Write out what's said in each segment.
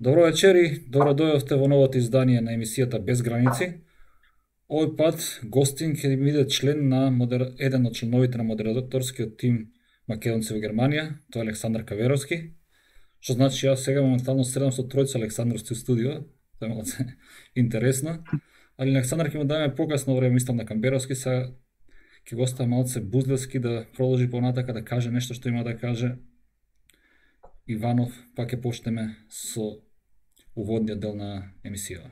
Добро вечер и добро дојдовте во новото издание на емисијата Без граници. Овој пат гостин ќе биде член на еден од членовите на модераторскиот тим Македонци во Германија, тоа е Александар Каверовски. Што значи јас сега моментално средам со тројца Александровци во студио, тоа е малце интересно. Али Александар ќе му дадеме покасно време, мислам на Камберовски, сега ќе го остави малце Бузлевски да продолжи понатака да каже нешто што има да каже. Иванов, па ќе почнеме со уводниот дел на емисијава.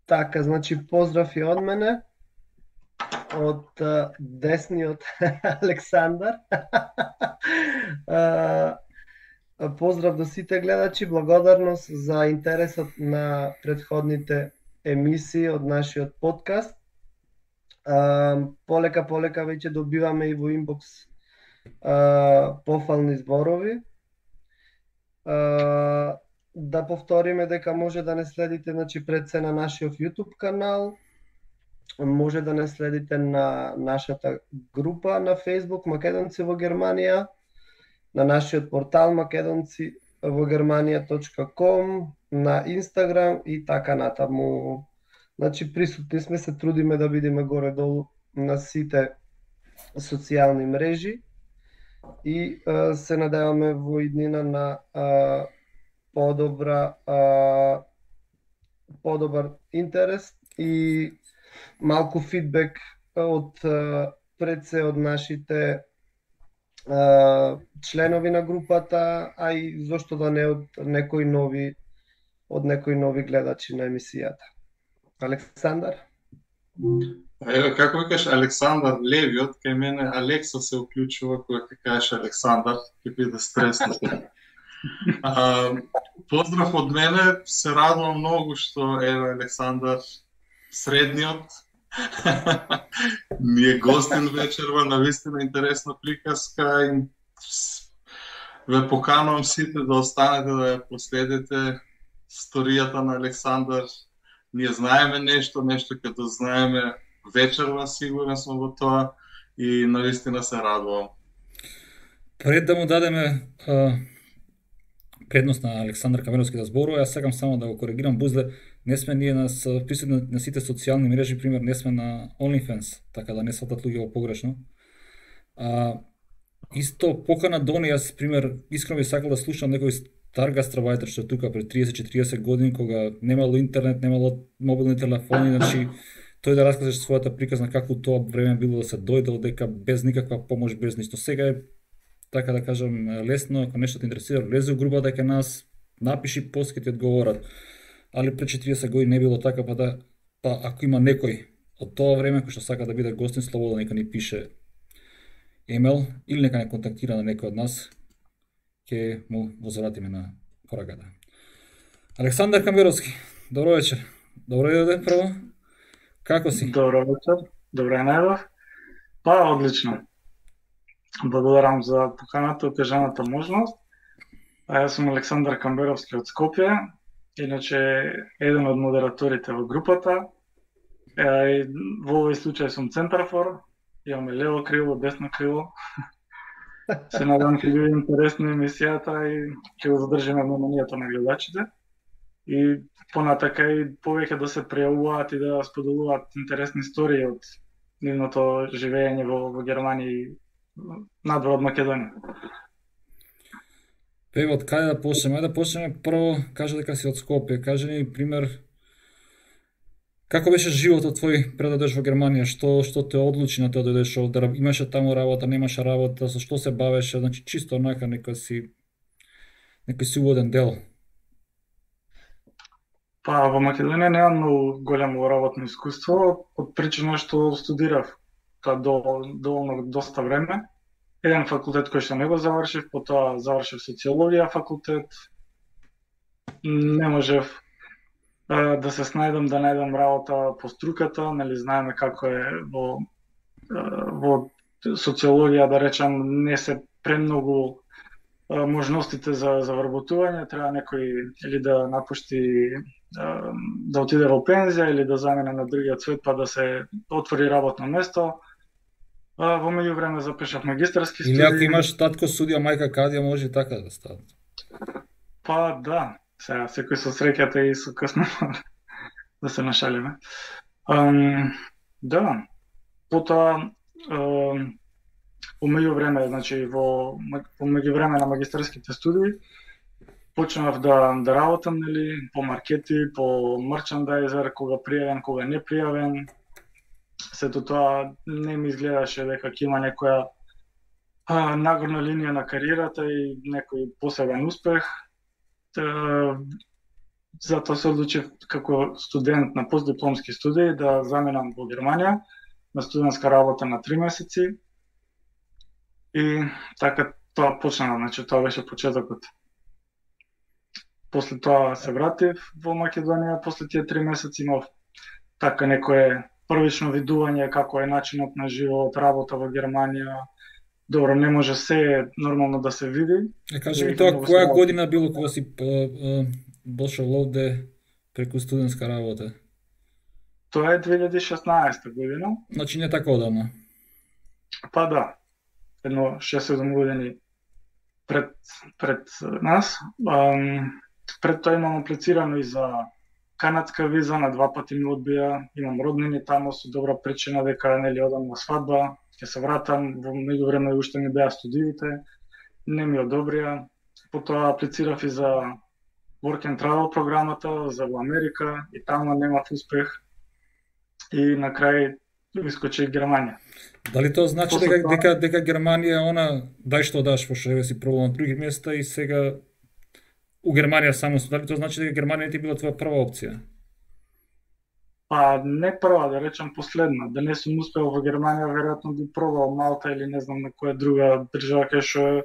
Така, значи поздрав и од мене, од десниот Александар. Поздрав до сите гледачи, благодарност за интересот на предходните емисии од нашиот подкаст. Полека веќе добиваме и во инбокс пофални зборови. Да повториме дека може да не следите, значи, пред се на нашиот YouTube канал, може да не следите на нашата група на Facebook Македонци во Германија, на нашиот портал makedonci-во-германија.com, на Instagram и така натаму. Значи присутни сме, се трудиме да бидеме горе-долу на сите социјални мрежи и се надеваме во иднина на подобар интерес и малку фидбек од пред се од нашите членови на групата, а и зошто да не од некои нови гледачи на емисијата. Александар? Еве, како викаш Александар Левиот, кај мене Алекса се уклучува кога ќе кажеш Александар, ќе биде стресно. Поздрав од мене, се радувам многу што еве Александар средниот ни е гостин вечерва, навистина интересна приказка и ве поканувам сите да останете да ја последите сторијата на Александар. Ние знаеме нешто като знаеме вечерва, сигурен сум во тоа и навистина се радувам. Пред да му дадеме предност на Александар Камеровски да зборува, јас сакам само да го коригирам Бузле, не сме ние присутни на сите социјални мрежи, пример не сме на OnlyFans, така да не сватат луѓе погрешно. Исто покана Дони, јас пример искрено би сакал да слушам некој стар гастарбајтер што е тука пред 30-40 години, кога немало интернет, немало мобилни телефони, значи тој да раскаже својата приказна како тоа време било да се дојде дека без никаква помош, без ништо. Сега е, така да кажам, лесно, ако нешто те интересира, влезе у групата дека нас, напиши пост ке ти одговорат. Али пред 40 години не било така, па ако има некој од тоа време кој што сака да биде гостин, слободно нека ни пише емейл или нека не контактира на некој од нас, ќе му возвратиме на пораката. Александар Камберовски, добро вечер. Добро дојде прво. Како си? Добро вечер. Добро е најдов. Па, одлично. Благодарам за поканата и окажаната можност. Јас сум Александар Камберовски од Скопје, иначе еден од модераторите во групата. Во овој случај сум центарфор, имаме лево крило, десно крило. Се надам ќе биде интересна емисијата и ќе го задржиме вниманието на гледачите. И понатака и повеќе да се пријавуваат и да споделуваат интересни истории од нивното живење во Германија и надвор од Македонија. Пево, од каде да почнеме? Ајде да почнеме прво, кажа дека си од Скопје. Кажи ни пример како беше животот твој пред да дојдеш во Германија? Што те одлучи на тоа да дојдеш овде? Имаше таму работа, немаше работа, со што се бавеше? Значи чисто онака некој си уводен дел. Па во Македонија немам многу големо работно искуство, од причина што студирав доволно доста време. Еден факултет кој што не го завршив, потоа завршив социологија факултет. Не можев да се снајдам да најдам работа по струката, нели знаеме како е во социологија, да речам, не се премногу можностите за вработување, треба некој или да напушти да отиде во пензија или да замине на другиот свет па да се отвори работно место. Во меѓувреме запишав магистарски студии. Или ако имаш татко судија, мајка кадија, може и така да стане. Па да, сега секој со среќата и со късно да се нашалиме. Да, потоа по меѓувреме, значи по меѓувреме на магистарските студии почнав да работам, нели, по маркети, по мерчендайзер, кога пријавен, кога не пријавен. Сето тоа не ми изгледаше дека ќе има некоја нагорна линија на кариерата и некој посебен успех. Затоа се одлучив како студент на постдипломски студии да заменам во Германија на студентска работа на 3 месеци. И така тоа почна, значи тоа беше почетокот. После тоа се вратив во Македонија, после тие 3 месеци имав така некое првично видување како е начинот на живот, работа во Германија. Добро, не може се нормално да се види. Кажи ми тоа, која година било кога си дошол овде преку студентска работа? Тоа е 2016 година. Значи не така одамна. Па да, едно 6-7 години пред нас. Пред тоа имам аплицирано и за канадска виза, на 2 пати ми одбија, имам роднини таму со добра причина дека нели одам на свадба, ќе се вратам, во меѓувреме уште ми беа студиите, не ми одобрија. Потоа аплицирав и за Work and Travel програмата за во Америка и таму немав успех. И на крај искочи Германија. Дали тоа значи дека Германија е она дај што даш, пошто еве си пробувал на други места и сега у Германија само, дали тоа значи дека Германија не ти била твоја прва опција? Па не прва, да речам последна. Да не сум успел во Германија, веројатно би пробал Малта или не знам на која друга држава кај што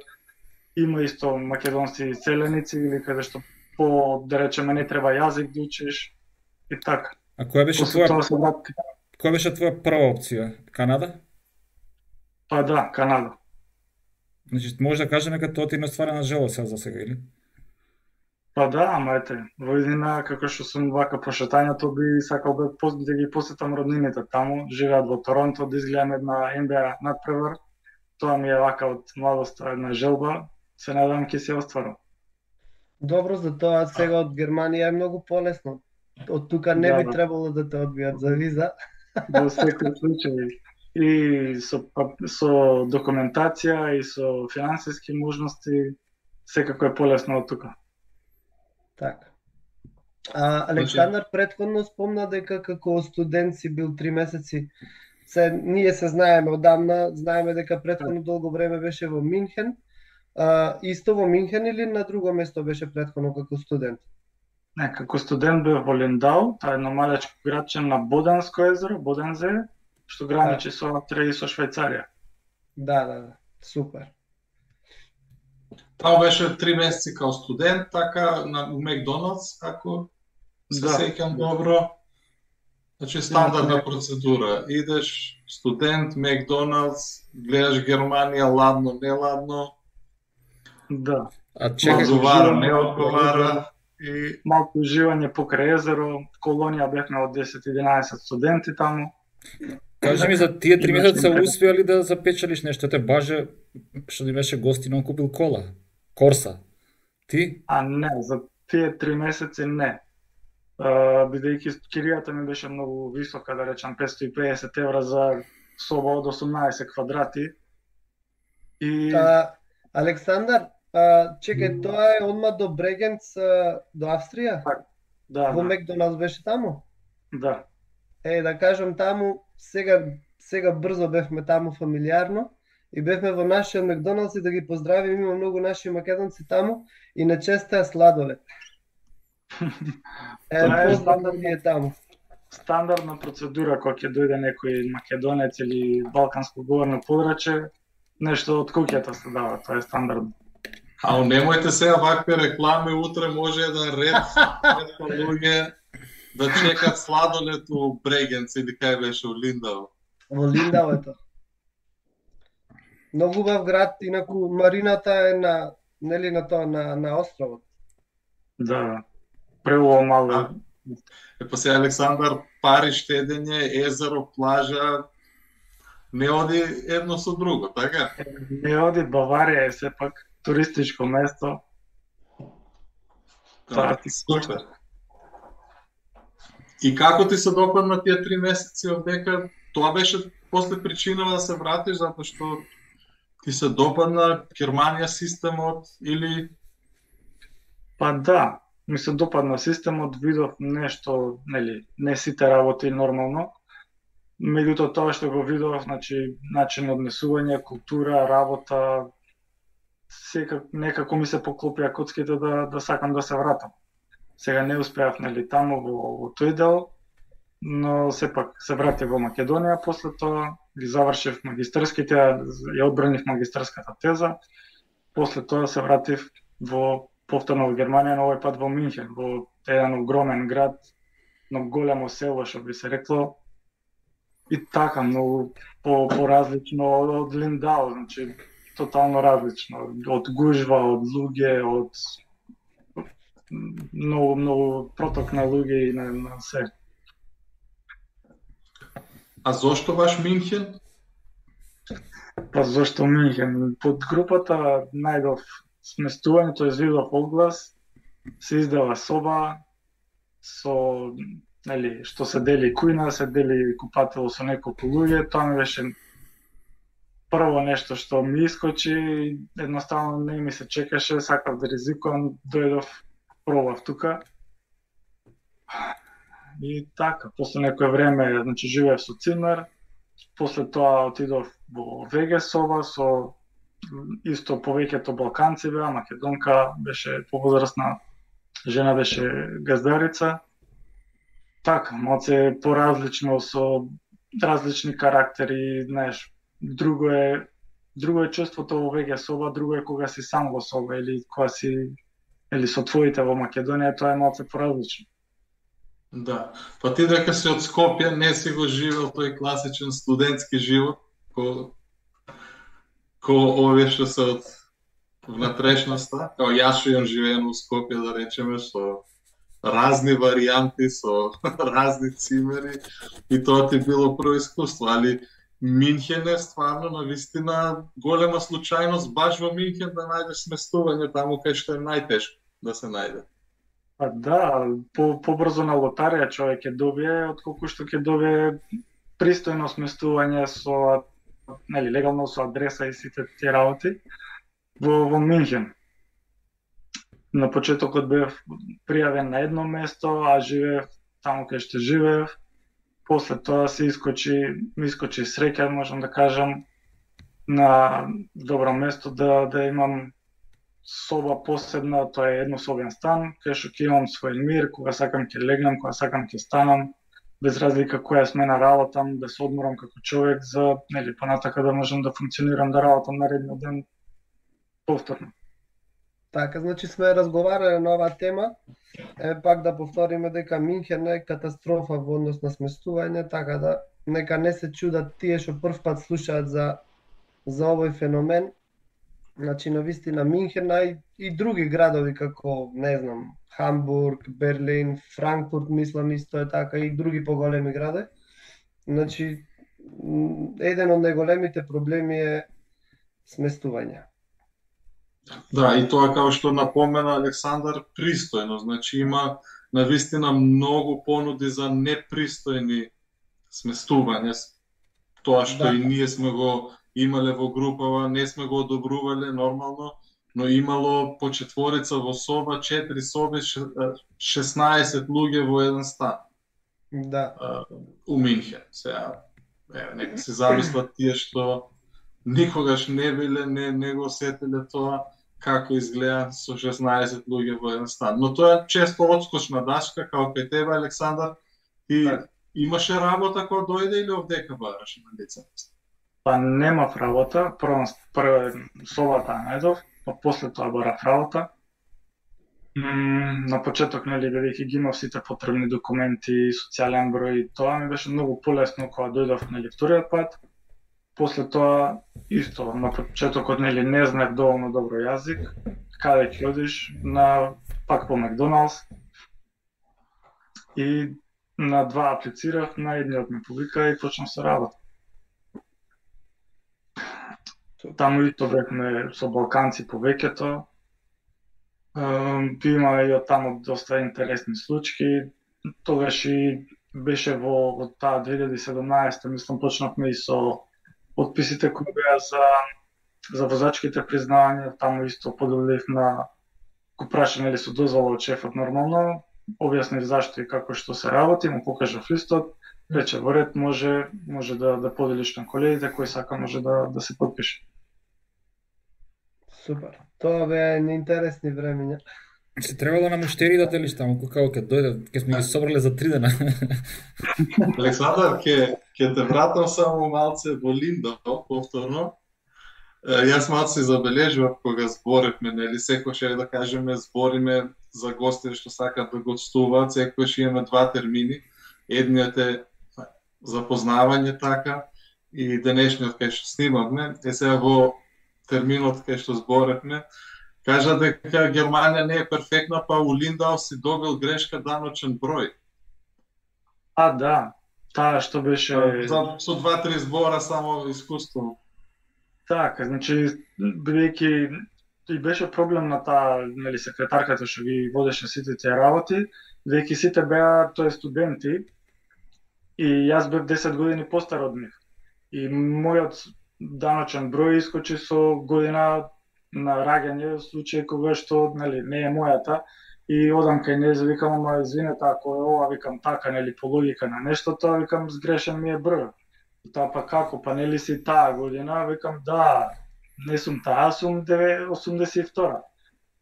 има исто македонски селеници или каде што да речеме не треба јазик да учиш и така. А која беше твоја прва опција? Канада? Па да, Канада. Значи може да кажеме дека тоа ти не ствара на жело за сега, или? Па да, ама ете, во иднина, како што сум вака по шетањето, би сакал да ги посетам роднините таму, живеат во Торонто, да изгледам една NBA надпревар. Тоа ми е вака од младоста една желба, се надам ќе се остварам. Добро, за тоа сега од Германија е многу полесно. Од тука не би требало да те одбијат за виза. Во секој случај. И со документација и со финансиски можности секако е полесно од тука. Така. Александар претходно спомна дека како студент си бил 3 месеци. Ние се знаеме одамна, знаеме дека претходно долго време беше во Минхен. Исто во Минхен или на друго место беше претходно како студент? Не, како студент бев во Линдау, тоа е едно малечко градче на Боденско езеро, Бодензе, што граничи со Австрија и со Швајцарија. Да, супер. Тоа беше 3 месеци као студент, така на Макдоналдс, ако се сеќам добро. Значи стандардна процедура. Идеш студент, Макдоналдс, гледаш Германија, ладно, не ладно. Да. Одговара, не одговара. И малку уживање покрај езеро, колонија бевме од 10-11 студенти таму. Кажи ми, за тие 3 месеца успеа ли да запечелиш нешто? Те баже, што ни беше гостин, он купил кола, Корса. Ти? Не, за тие 3 месеци не. Бидејќи киријата ми беше многу висока, да речам 550 евра за соба од 18 квадрати. И Александар, чекај, тоа е одма до Брегенц, до Австрија? Да. Во Макдоналдс беше таму? Да. Да кажам таму, сега брзо бевме таму фамилиарно и бевме во нашиот Макдоналдс и да ги поздравим, има многу наши македонци таму и на честа сладолед. Поздравни е таму. Стандардна процедура кога ќе дојде некој македонец или балканско говорно подрачје, нешто од куќата се дава, тоа е стандардно. Немојте сега вакви реклами, утре може еден ред луѓе да чекат сладолед у Брегенц или кај беше, у Линдау. Во Линдау е тоа. Многу убав град, инаку марината е на тоа, на островот. Да, преубаво мало. Па сега Александар, пари, штедење, езеро, плажа, не оди едно со друго, така? Не оди, Баварија е сепак туристичко место. Таа ти Супер. И како ти се допадна тие 3 месеци овдека? Тоа беше после причинава да се вратиш затоа што ти се допадна Германија системот или Па да, ми се допадна системот, видов нешто, нели, не сите работи нормално. Меѓутоа тоа што го видов, значи начин на однесување, култура, работа, некако ми се поклопија коцките да сакам да се вратам. Сега не успеав, нели, таму во тој дел, но сепак се вратив во Македонија, после тоа ги завршив магистарските, ја одбранив магистарската теза, после тоа се вратив повторно во Германија, но овој пат во Минхен, во еден огромен град, но голямо село, што би се рекло, и така, многу поразлично од Линдау, значи тотално различно, од гужва, од луѓе, од многу проток на луѓе и на се. А зошто баш Минхен? Па зошто Минхен? Под групата најдов сместување, тоа видов оглас, се издава соба со, нели, што се дели кујна, се дели купатело со неколку луѓе, тоа ми беше прво нешто што ми искочи, едноставно не ми се чекаше, сакав да ризикувам, дојдов, пробав тука. И така, после некое време, значи живеев со цимер, после тоа отидов во ВГ соба со исто повеќето балканци беа, македонка беше повозрасна, жена беше газдарица. Така, малце поразлично со различни карактери, знаеш, друго е чувството во ВГ соба, друго е кога си сам во соба или кога си со твоите во Македонија, тоа е малце поразлично. Да, па ти дека си од Скопје, не си го живел тој класичен студентски живот, ко овие што се од внатрешноста, као јас што имам живеено во Скопје, да речеме, со разни варијанти, со разни цимери, и тоа ти било прво искуство, али Минхен е стварно на вистина голема случајност баш во Минхен да најдеш сместување таму кај што е најтешко да се најде. Па да, побрзо на лотарија човек ќе добие, отколку што ќе добие пристојно сместување со, нели, легално со адреса и сите тие работи во Минхен. На почетокот бев пријавен на едно место, а живеев таму кај што живеев. После тоа ми искочи среќа, можам да кажам, на добро место да имам соба посебна, тоа е еднособен стан, кај што ќе имам свој мир, кога сакам ќе легнам, кога сакам ќе станам, без разлика која смена работам, да се одморам како човек за, нели, понатака да можам да функционирам, да работам наредниот ден повторно. Така, значи сме разговарале на оваа тема. Пак да повториме дека Минхен е катастрофа во однос на сместување, така да нека не се чудат тие што прв пат слушаат за овој феномен. Значи на вистина Минхен и други градови како, не знам, Хамбург, Берлин, Франкфурт, мислам исто е така, и други поголеми градови. Значи еден од најголемите проблеми е сместување. Да, и тоа како што напомена Александар, пристојно, значи има навистина многу понуди за непристојни сместувања. Тоа што и ние сме го имале во групава, не сме го одобрувале нормално, но имало по четворица во соба, 4 соби, 16 луѓе во еден стан. Да. У Минхен. Сега, нека се замислат тие што никогаш не биле, не го осетиле тоа, како изгледа со 16 луѓе во еден стан. Но тоа е често одскочна дашка, како кај тебе, Александар. Ти имаше работа кога дојде или овдека бараше на лицето? Па немав работа, прво собата најдов, па после тоа барав работа. На почеток, нели, бидејќи ги имав сите потребни документи, социјален број, тоа ми беше многу полесно кога дојдов, нели, вториот пат. После тоа исто на почетокот, нели, не знаев доволно добро јазик, каде ќе одиш, пак по Макдоналдс. И на 2 аплицирав, на едниот ми повика и почнав со работа. Таму ито бевме со балканци повеќето. Има и оттаму доста интересни случаи. Тогаш и беше во таа 2017, мислам, почнавме и со отписите кои беа за возачките признавања, таму исто поделив го прашање ли со дозвола од шефот нормално, објаснив зашто и како што се работи, му покажав листот, рече во ред може да поделиш на колегите кој сака може да се подпише. Супер. Тоа беа интересни времења. Се требало на муштери да телиш таму, како ќе дојде, ќе сме ги собрале за 3 дена. Александар, ќе те вратам само малце во Линдо, повторно. Јас малце забележував кога зборевме, нели, секојаш да кажеме збориме за гости што сакаат да гостуваат, секојаш имаме 2 термини. Едниот е запознавање така и денешниот кај што снимавме. Сега во терминот кај што зборевме, кажа дека Германија не е перфектна, па у Линдау си добил грешка даночен број. Да, таа што беше со 2-3 збора само искуство. Така, значи бидејќи и беше проблем на таа, нели, секретарката што ги водеше сите тие работи, бидејќи сите беа студенти и јас бев 10 години постар од нив. И мојот даночен број искочи со година на раѓање, случај кога што, нели, не е мојата, и одам кај неја, викам, ама извинете, ако е ова, викам, така, нели, по логика на нештото, викам, сгрешен ми е број. И таа, па како, па нели си таа година, викам, да, не сум таа, сум 82.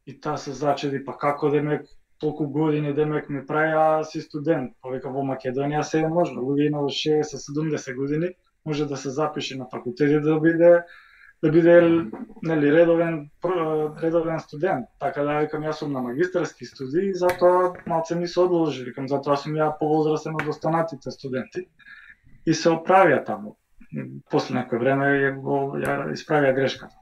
И таа се зачуди, па како демек, толку години демек ми прави, а си студент. Па викам, во Македонија се е можно, луѓе на 60-70 години, може да се запише на факултет и да биде нели редовен студент. Така да викам, јас сум на магистарски студии, затоа малце ми се одложи, викам, затоа сум ја повозрастен од останатите студенти. И се оправија таму. После некој време ја исправија грешката.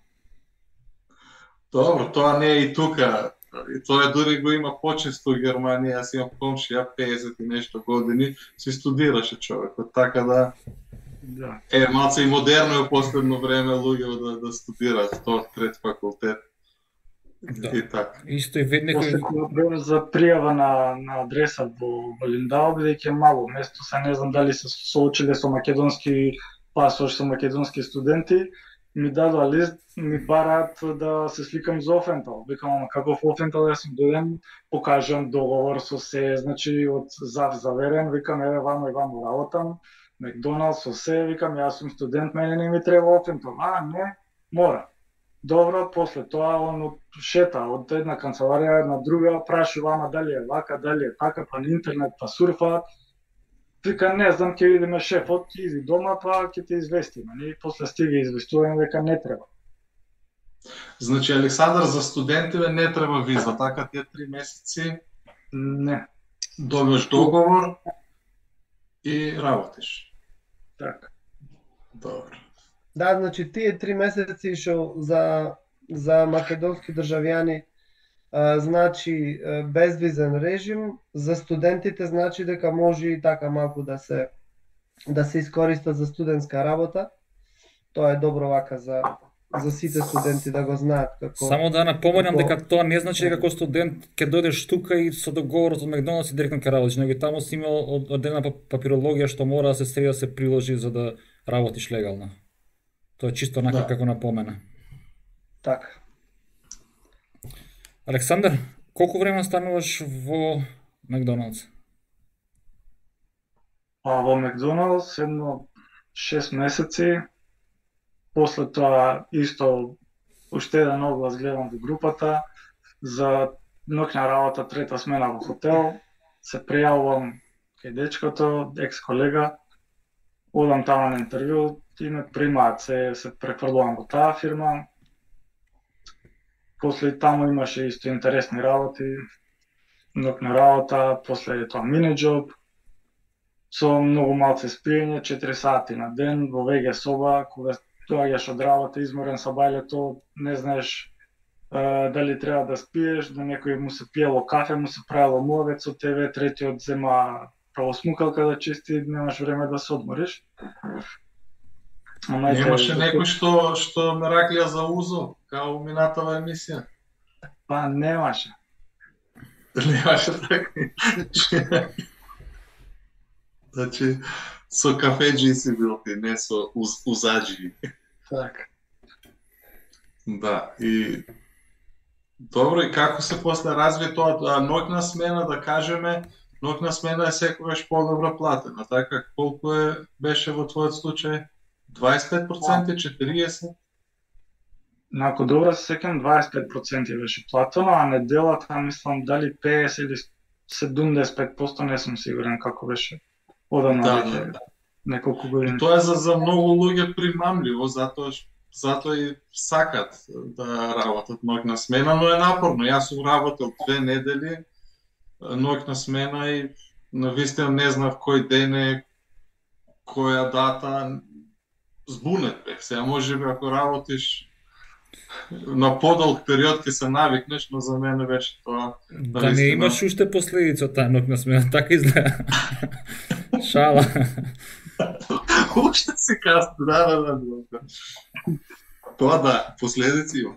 Добро, тоа не е и тука. И тоа дури го има почесто во Германија, јас имам комшија 50 и нешто години, си студираше човекот, така да малце и модерно е последно време луѓе да студираат тоа трет факултет. И така. Исто и веднекој после за пријава на адреса во Линдау, бидејќи е мало место, се не знам дали се соочиле со македонски пасош, со македонски студенти, ми дадоа лист, ми бараат да се сликам за Офентал. Викам, ама каков Офентал, јас им дојдем, покажам договор со се, значи од ЗАВ заверен, викам, еве вамо и вамо работам, Макдоналдс со се, викам, јас сум студент, мене не ми треба Офентал. Не, мора. Добро, после тоа он шета од една канцеларија на друга, прашува, ама дали е вака, дали е така, па на интернет, па сурфаат. Вика, не знам, ќе видиме шефот, иди дома, па ќе те известиме. И после стига известување дека не треба. Значи, Александар, за студентиве не треба виза, така тие 3 месеци? Не. Добиваш договор и работиш. Така. Добро. Да, значи тие 3 месеци што за македонски државјани значи безвизен режим, за студентите значи дека може и така малку да се искористат за студентска работа. Тоа е добро вака за сите студенти да го знаат како. Само да напоменам дека тоа не значи дека како студент ќе дојдеш тука и со договорот од Макдоналдс и директно ќе работиш, него таму си имал одредена папирологија што мора да се среди да се приложи за да работиш легално. Тоа е чисто онака како напомена. Така. Александар, колку време стануваш во Макдоналдс? Во Макдоналдс едно 6 месеци. После тоа исто уште еден оглас гледам во групата за ноќна работа, трета смена во хотел. Се пријавувам кај дечкото, екс-колега. Одам таму на интервју и ме примаат, се префрлувам во таа фирма. После таму имаше исто интересни работи, ноќна работа, после тоа мини-џоб, со многу малце спиење, 4 сати на ден во ВГ соба, кога доаѓаш од работа изморен со бајлето, не знаеш дали треба да спиеш, да некој му се пиело кафе, му се правило муавет со тебе, третиот зема правосмукалка да чисти, немаш време да се одмориш. Немаше некој што ме раклија за узо, као минатава емисија? Па немаше. Немаше така. Значи, со кафеджи си бил ти, не со узаджи. Така. Да, и добро, и како се после разви тоа ноќна смена, да кажеме, ноќна смена е секогаш подобро платена, така колку беше во твојот случај? 25%, 40%? Ако добро се сеќам, 25% беше платено, а неделата мислам дали 50 или 75%, не сум сигурен како беше. Одамна веќе неколку години. И тоа е за многу луѓе примамливо, затоа и сакат да работат ноќна смена, но е напорно. Јас сум работел 2 недели ноќна смена и навистина не знав кој ден е, која дата. Збунет бех. Сега можеби ако работиш на подолг период ќе се навикнеш, но за мене беше тоа. Да не имаш уште последици од таа ноќна смена, така изгледа. Шала. Уште се касно, да. Тоа да, последици има.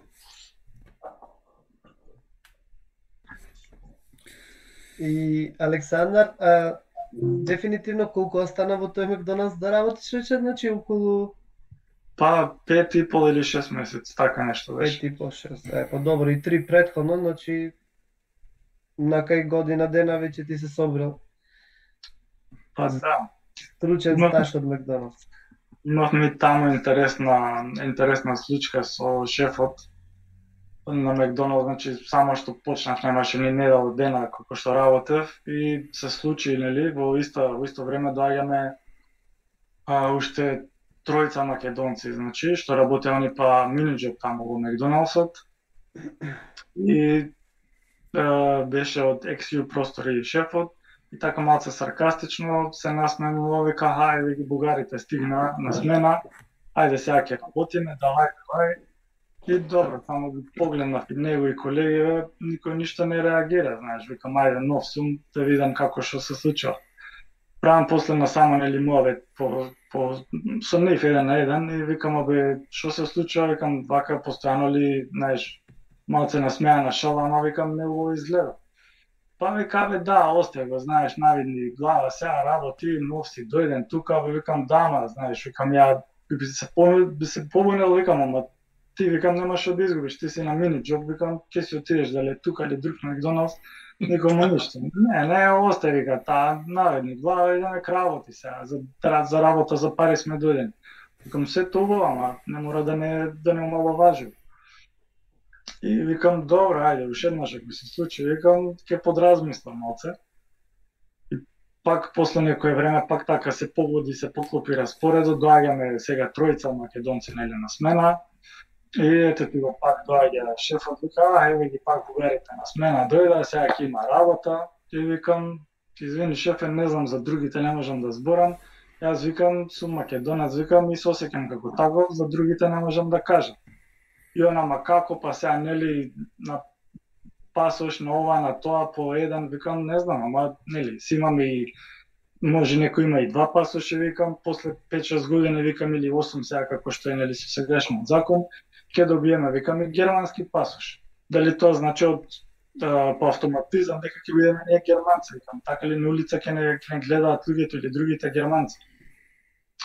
И Александар, дефинитивно колку остана во тој Макдоналдс да работиш вече, значи околу Па 5,5 или 6 месеци, така нешто беше. 5,5-6. Па добро, и 3 претходно, значи на кај година дена веќе ти се собрал. Па да. Стручен стаж од Макдоналдс. Имавме и таму интересна случка со шефот на Макдоналдс, значи само што почнав, немаше ни недела дена како што работев и се случи, нели, во исто време доаѓаме уште тројца македонци, значи, што работелни па миниџоп таму во Макдоналдсот. И беше од XU простори шефот и така малце саркастично се насмејува, вика, хајде ги бугарите стигна на смена, ајде сега ќе работиме, давај. И добро, само ги погледнав и него и колеги, никој ништо не реагира, знаеш, викам, ајде нов сум, да видам како што се случува. Правам после на само нели муавет со нив еден на еден и викам, абе, што се случува, викам, вака постојано ли, знаеш, малце насмеана шала, ама викам, не го изгледа. Па вика, бе, да, остај го, знаеш, навидни глава, сега работи, нов си дојден тука, бе, викам, дама, знаеш, викам, ја би се побунил, викам, ама ти, викам, немаш да изгубиш, ти си на миниџоп, викам, ќе си отидеш дали тука или друг Макдоналдс, никому ништо. Не, остај, вика, таа навидни глава, идеме работи сега, за работа, за пари сме дојдени. Викам, се тоа, ама не мора да не омаловажи. И викам, добро, ајде, уште еднаш ако се случи, викам, ќе подразмислам малце. И пак после некое време, пак така се погоди, се поклопи распоредот, доаѓаме сега тројца македонци нели на смена. И ете ти го пак доаѓа шефот, вика, еве ги пак бугарите на смена дојда, сега ќе има работа. И викам, извини шефе, не знам за другите, не можам да зборам. Јас викам, сум македонец, викам и се осеќам како таков, за другите не можам да кажам. И она, ма како, па сега нели на пасош, на ова, на тоа, по еден, викам, не знам, ама нели, си имаме и може некој има и 2 пасоши, викам, после 5-6 години, викам, или 8 сега како што е, нели, со сегашниот закон, ќе добиеме, викам, и германски пасош. Дали тоа значи по автоматизам дека ќе бидеме ние германци, викам, така ли на улица ќе не гледаат луѓето или другите германци.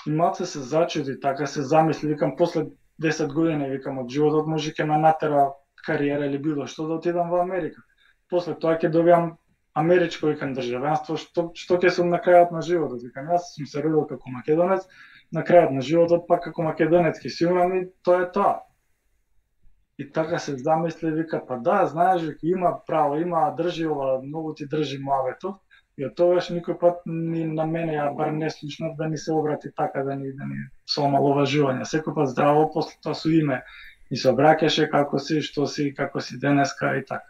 И малце се зачуди, така се замисли, викам, после 10 години, викам, од животот може ќе ме натера кариера или било што да отидам во Америка. После тоа ќе добиам америчко, викам, државенство, што ќе сум на крајот на животот. Викам, јас сум се родил како македонец, на крајот на животот пак како македонец ќе си умрам и тоа е тоа. И така се замисли, вика, па да, знаеш, вика, има право, има, држи ова, многу ти држи муавето. И од тогаш никој пат ни на мене, ја бар не слушнав да ни се обрати така, да ни со омаловажување. Секој пат здраво, после тоа со име ни се обраќаше како си, што си, како си денеска и така.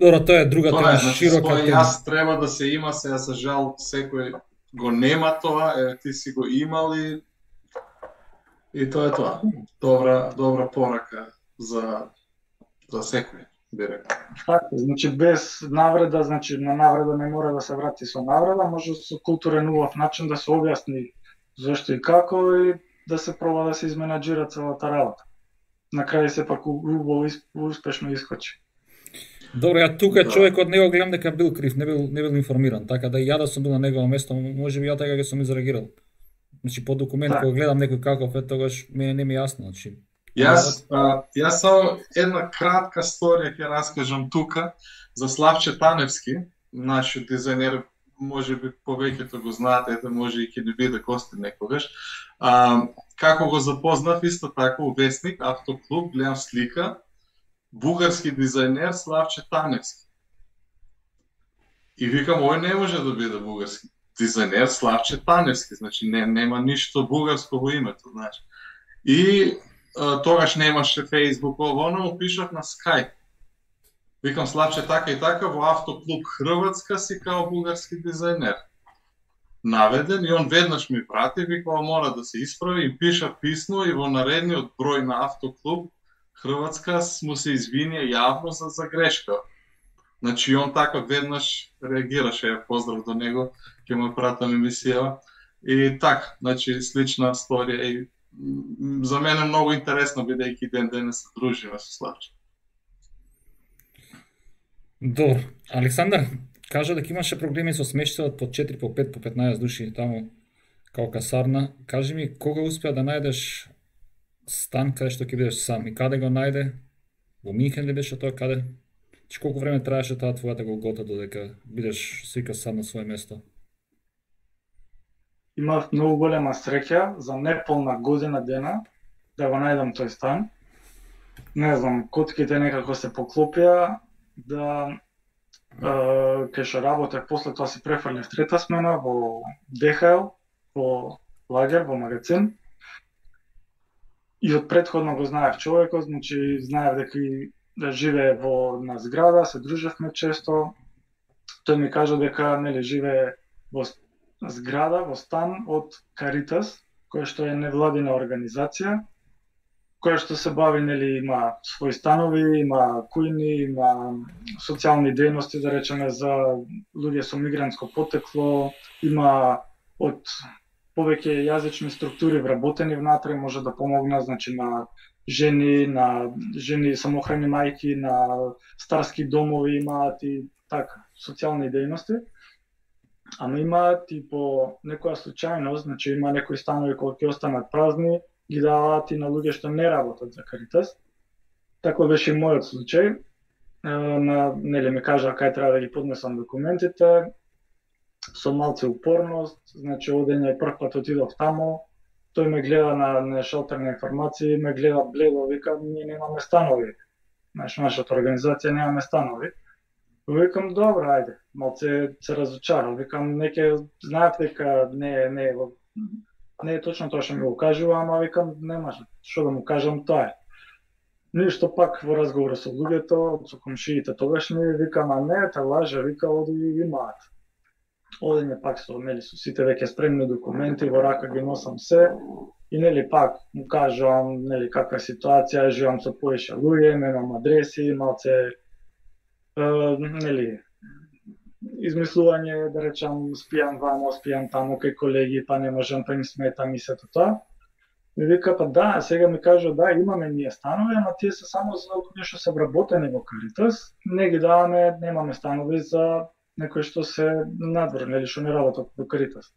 Добро, тоа е друга тема, широка тема. Јас треба да се има, сега за жал секој го нема тоа, ти си го имал и тоа е тоа. Добра порака за секој. Така, значи без навреда, значи на навреда не мора да се врати со навреда, може со културен убав начин да се објасни зошто и како и да се проба да се изменаџира целата работа. На крај се пак убаво успешно искочи. Добро, ја тука Да. човекот не го гледам дека бил крив, не бил информиран, така да и ја да сум бил на негово место, можеби ја така ќе сум изреагирал. Значи по документ Так. кога гледам некој каков е, тогаш мене не ми е јасно, значи. Јас само една кратка сторија ќе раскажам тука за Славче Таневски, нашиот дизајнер, можеби повеќето го знаете, ете може и ќе ни биде гостин некогаш. Како го запознав исто така у вестник Автоклуб, гледам слика, бугарски дизајнер Славче Таневски. И викам, ој не може да биде бугарски дизајнер Славче Таневски, значи нема ништо бугарско во името, значи. И тогаш немаше Facebook, оно пишав на Skype. Викам, Славче така и така во Автоклуб Хрватска си као бугарски дизајнер. Наведен и он веднаш ми прати, викам, мора да се исправи и пиша писмо и во наредниот број на Автоклуб Хрватска му се извинија јавно за грешка. Значи он така веднаш реагираше, поздрав до него, ќе му пратам емисија. И така, значи слична сторија и за мене многу интересно, бидејќи ден денес се дружиме со Славче. Добро. Александар, кажа дека имаше проблеми со смештајот по 4, по 5, по 15 души таму као касарна. Кажи ми кога успеа да најдеш стан каде што ќе бидеш сам и каде го најде? Во Минхен ли беше тоа каде? Чи колку време траеше таа твојата голгота додека бидеш свика сам на своје место? Имав многу голема среќа за неполна година дена да го најдам тој стан. Не знам, котките некако се поклопија да кај што работев, после тоа се префрлив трета смена во ДХЛ, во лагер, во магазин. И од предходно го знаев човекот, значи знаев дека да живее на зграда, се дружевме често. Тој ми кажа дека нели живее во зграда, во стан од Каритас, која што е невладина организација, која што се бави, нели, има своји станови, има кујни, има социјални дејности, да речеме, за луѓе со мигрантско потекло, има од повеќе јазични структури вработени внатре, може да помогна, значи, на жени самохрани мајки, на старски домови имаат и така, социјални дејности. Ама имаат и по некоја случајност, значи има некои станови кои ќе останат празни, ги даваат и на луѓе што не работат за Каритас. Таков беше и мојот случај. Нели ми кажа кај треба да ги поднесам документите, со малце упорност, значи одење прв пат отидов тамо, тој ме гледа на шалтерни информации, ме гледа бледо, вика, ние немаме станови. Знаеш, нашата организација немаме станови. Викам, добро, ајде, малце се разочарал, викам, знаев дека не е точно тоа што ми го кажува, ама викам, не може, што да му кажам, тоа е. Ништо пак во разговор со луѓето, со комшиите тогашни, викам, а не, та лаже, вика, оди имаат. Одење пак со сите веќе спремни документи, во рака ги носам се, и нели пак му кажувам, нели каква е ситуација, живам со повеќе луѓе, немам адреси, малце нели измислување, да речам, спијам вамо, спијам тамо кај колеги, па не можам, па им сметам и сето тоа. Ми вика, па да, сега ми кажува, да, имаме ние станови, ама тие се само за луѓе што се вработени во Каритас, не ги даваме, немаме станови за некои што се надвор, нели, што не работат во Каритас.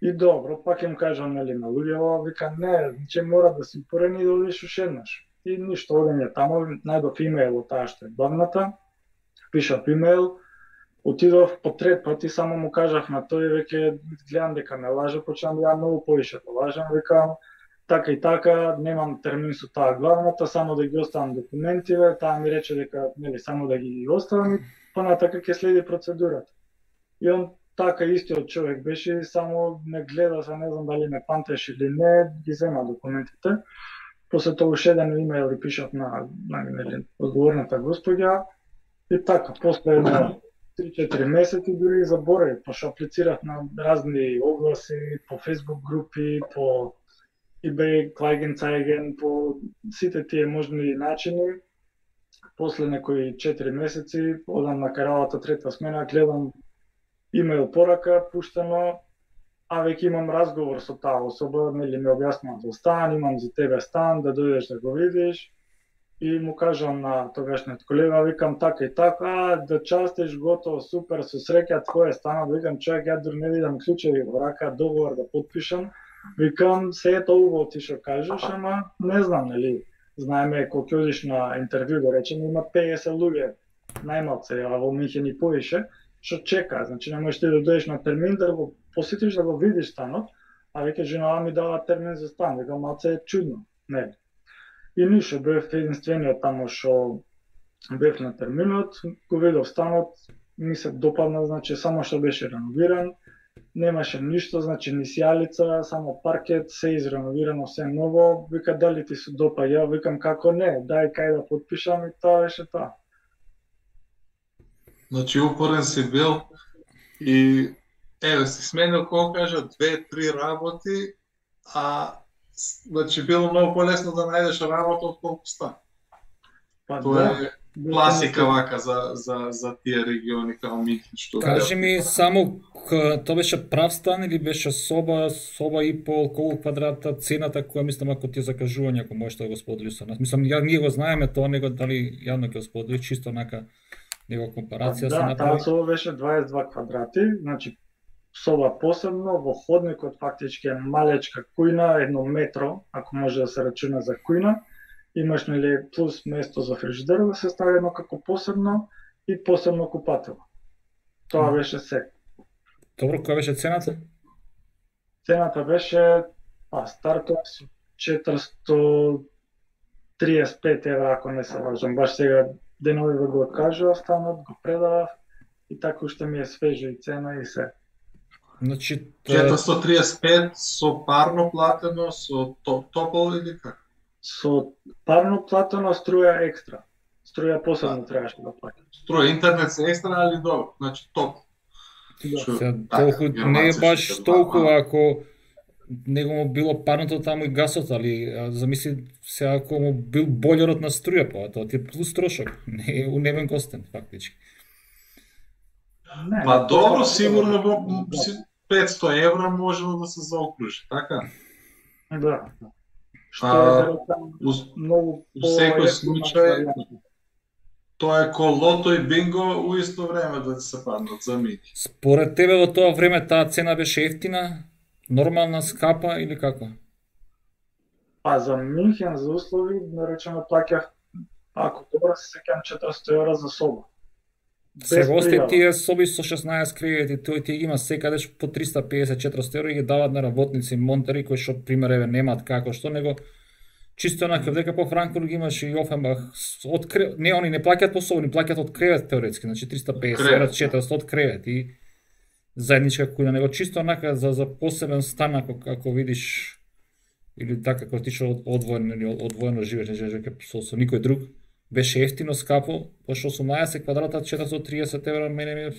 И добро, пак им кажам, нели, на луѓето, вика, не, че мора да си упорен и да одиш уште еднаш. И ништо, одење тамо, најдов имейл од таа што е главната, пишав имейл, отидов по трет пат и само му кажав на тој, веќе гледам дека ме лаже, почнам да многу повише да лажам, викам, така и така, немам термин со таа главната, само да ги оставам документиве, таа ми рече дека, нели, само да ги оставам и понатака ќе следи процедурата. И он така истиот човек беше, само ме гледа, не знам дали ме памтеш или не, ги зема документите. После тоа уште еден имейл и пишав на одговорната господја. И така, после 3-4 месеци дури заборев, пошто аплицирав на разни огласи, по Facebook групи, по eBay, Kleinanzeigen, по сите тие можни начини. После некои 4 месеци, одам на каралата трета смена, гледам имейл порака, пуштено, а веќе имам разговор со таа особа, нели ми објаснува за стан, имам за тебе стан, да дојдеш да го видиш. и му кажам на тогашниот колега, викам така и така, да частиш, готово, супер, со среќа твое стана, викам човек, ја дури не видам клучеви во рака, договор да подпишам, викам се ето убаво ти што кажеш, ама не знам, нели, знаеме кога ќе одиш на интервју, да речеме, има 50 луѓе најмалце, а во Минхен и повише, што чека, значи не можеш ти да дојдеш на термин да го посетиш, да го видиш станот, а веќе женава ми дава термин за стан, викам малце е чудно, не. И ништо, бев единствениот тамо што бев на терминот, го видов станот, ми се допадна, значи само што беше реновиран, немаше ништо, значи ни сијалица, само паркет, се изреновирано, се ново, вика дали ти се допаѓа, викам како не, дај кај да подпишам и тоа беше тоа. Значи упорен си бил и еве си сменил колку кажа 2-3 работи, а значи било многу полесно да најдеш работа отколку стан. Па Тоа да, е класика вака за тие региони као Минхен што Кажи ми само, тоа беше прав стан или беше соба и пол, колку квадрата, цената која мислам ако ти е закажување, ако можеш да го споделиш со нас. Мислам, ние го знаеме тоа, него дали јавно ќе го споделиш, чисто онака него компарација се да, направи. таа соба беше 22 квадрати, значи соба посебно, во ходникот фактички е малечка кујна, 1 метро, ако може да се рачуна за кујна, имаш нели плюс место за фрижидер да се стави едно како посебно и посебно купател. Тоа беше се. Добро, која беше цената? Цената беше, стартот со 435 евра, ако не се лажам, баш сега денови го откажував станот, го предавав и така уште ми е свежа и цена и се. Значи, 435 со парно платено, со топол или како? Со парно платено струја екстра. Струја посебно требаше да платиш. Струја интернет се екстра, али добро, значи топ. сега, толку не е баш толку ако него му било парното таму и гасот, али замисли се ако му бил бољерот на струја, па тоа ти е плюс трошок, не е унемен костен фактички. Па добро, сигурно во 500 евра можело да се заокружи, така? Да. Што е многу у секој случај тоа е ко лото и бинго у исто време да се паднат за Минхен. Според тебе во тоа време таа цена беше ефтина, нормална, скапа или како? Па за Минхен за услови, да речеме, плаќав, ако добро се сеќам, 400 евра за соба. Сега остај тие соби со 16 кревети, тој ти има секадеш по 350-400 евра и ги дават на работници монтери кои што пример еве немаат како што него чисто онака дека по Франкфурт ги имаш и Офенбах од не они не плаќаат по соба, ни плаќаат од кревет теоретски, значи 350 евра, 400 од кревет и заедничка куќа, него чисто онака за посебен стан ако видиш или така како ти што одвоено или одвоено живееш, не живееш со никој друг. Беше ефтино, скапо, пошто 18 квадрата 430 евра мене ми е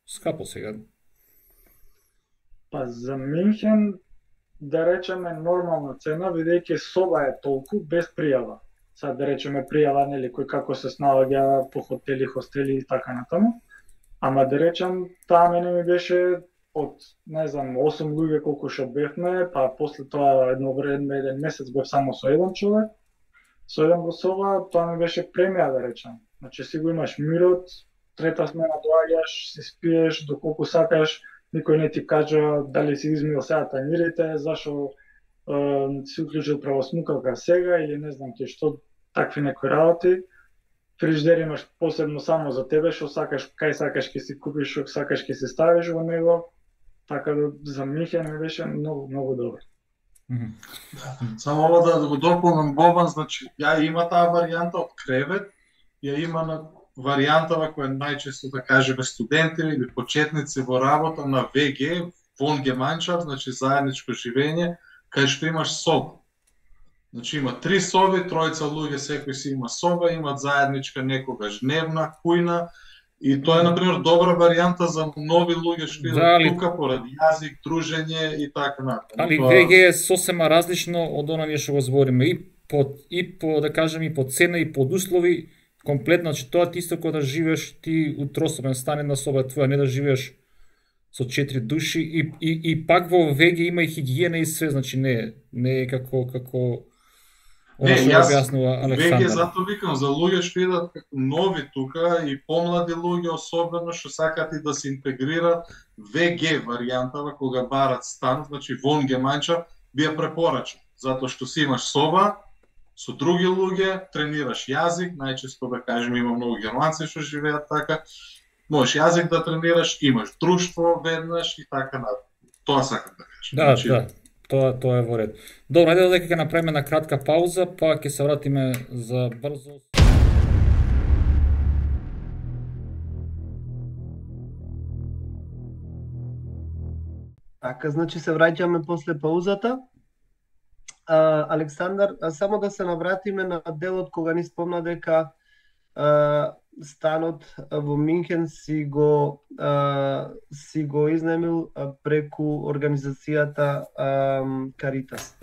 скапо сега. Па за Минхен, да речеме нормална цена, бидејќи соба е толку без пријава. Сад да речеме пријава, нели, кој како се снаоѓа по хотели, хостели и така натаму. Ама да речем, таа мене ми беше од, не знам, 8 луѓе колку што бевме, па после тоа едно време, еден месец бев само со еден човек. Со еден во соба, тоа ми беше премија, да речем. Значи си го имаш мирот, трета смена доаѓаш, си спиеш доколку сакаш, никој не ти кажа дали си измил сега тањирите, зашо си уклучил правосмукалка сега или не знам ти што, такви некои работи. Фрижидер имаш посебно само за тебе, што сакаш, кај сакаш ќе си купиш, што сакаш ќе си ставиш во него. Така да за Минхен ми беше многу добро. Само ова да го дополнам Бобан, значи ја има таа варијанта од кревет, ја има на варијантава која најчесто да кажеме студенти или почетници во работа на ВГ, Wohngemeinschaft, значи заедничко живење, кај што имаш соба. Значи има 3 соби, тројца луѓе секој си има соба, имаат заедничка некогаш дневна, кујна, и тоа е, например, добра варијанта за нови луѓе што идат тука поради јазик, дружење и така натаму. Али ВГ е сосема различно од она ние што го збориме и по да кажем и по цена и по услови комплетно, значи тоа ти исто кога да живееш ти у трособен стан една соба твоја, не да живееш со 4 души и пак во ВГ има и хигиена и све, значи не е како Оно што јас објаснува веќе Александар. затоа викам за луѓе што идат нови тука и помлади луѓе особено што сакаат и да се интегрираат ВГ варијантава кога барат стан, значи вон Германча, би ја препорачам, затоа што си имаш соба со други луѓе, тренираш јазик, најчесто да кажем има многу германци што живеат така, можеш јазик да тренираш, имаш друштво веднаш и така натаму. Тоа сакам да кажам. Да, тоа е во ред. Добро, ајде дека ќе направиме на кратка пауза, па ќе се вратиме за брзо. Така, значи се враќаме после паузата. Александар, само да се навратиме на делот кога ни спомна дека станот во Минхен си го изнемил преку организацијата Каритас.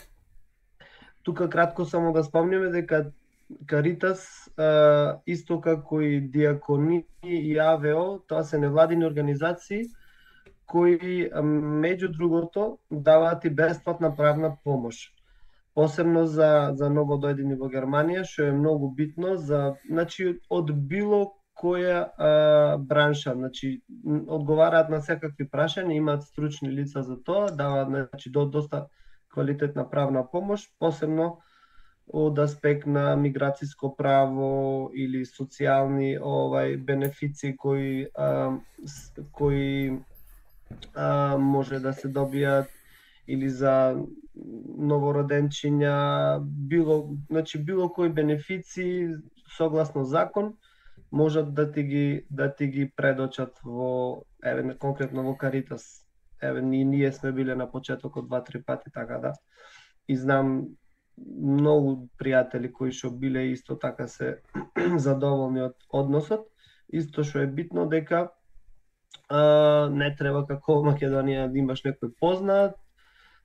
Тука кратко само да спомниме дека Каритас, исто како и Диакони и АВО, тоа се невладини организации кои меѓу другото даваат и бесплатна правна помош. Посебно за новодојдени во Германија, што е многу битно значи од било која бранша, значи одговараат на секакви прашања, имаат стручни лица за тоа, даваат значи доста квалитетна правна помош, посебно од аспект на миграциско право или социјални бенефици кои може да се добијат или за новороденчиња, било кои бенефици согласно закон можат да ти ги предочат конкретно во Каритас. Ние сме биле на почетокот 2-3 пати така да. И знам многу пријатели кои што биле исто така се задоволни од односот. Исто што е битно дека не треба како во Македонија да имаш некој познат.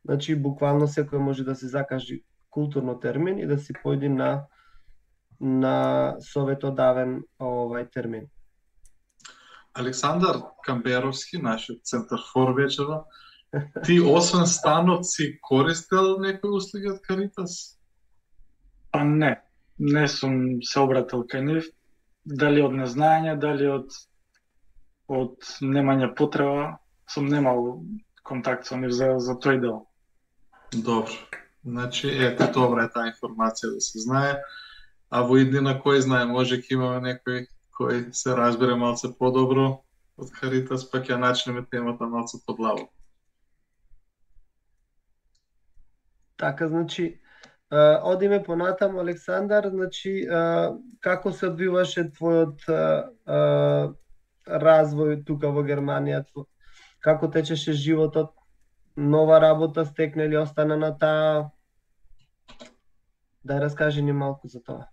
Значи, буквално секој може да се закажи културно термин и да си појди на советодавен термин. Александар Камберовски, нашиот центарфор вечера, ти освен станот си користел некои услуги од Каритас? Па не сум се обратил кај нив, дали од незнање, дали од немање потреба, сум немал контакт со нив за тој дел. Добро. Значи, ето добра е таа информација да се знае. А во иднина кој знае, може ќе имаме некој кој се разбере малце подобро од Каритас, па ќе начнеме темата малце подлаво. Така, значи, одиме понатаму, Александар, значи, како се одвиваше твојот развој тука во Германија? Како течеше животот? Нова работа стекна или остана на таа? Дај раскажи ни малку за тоа.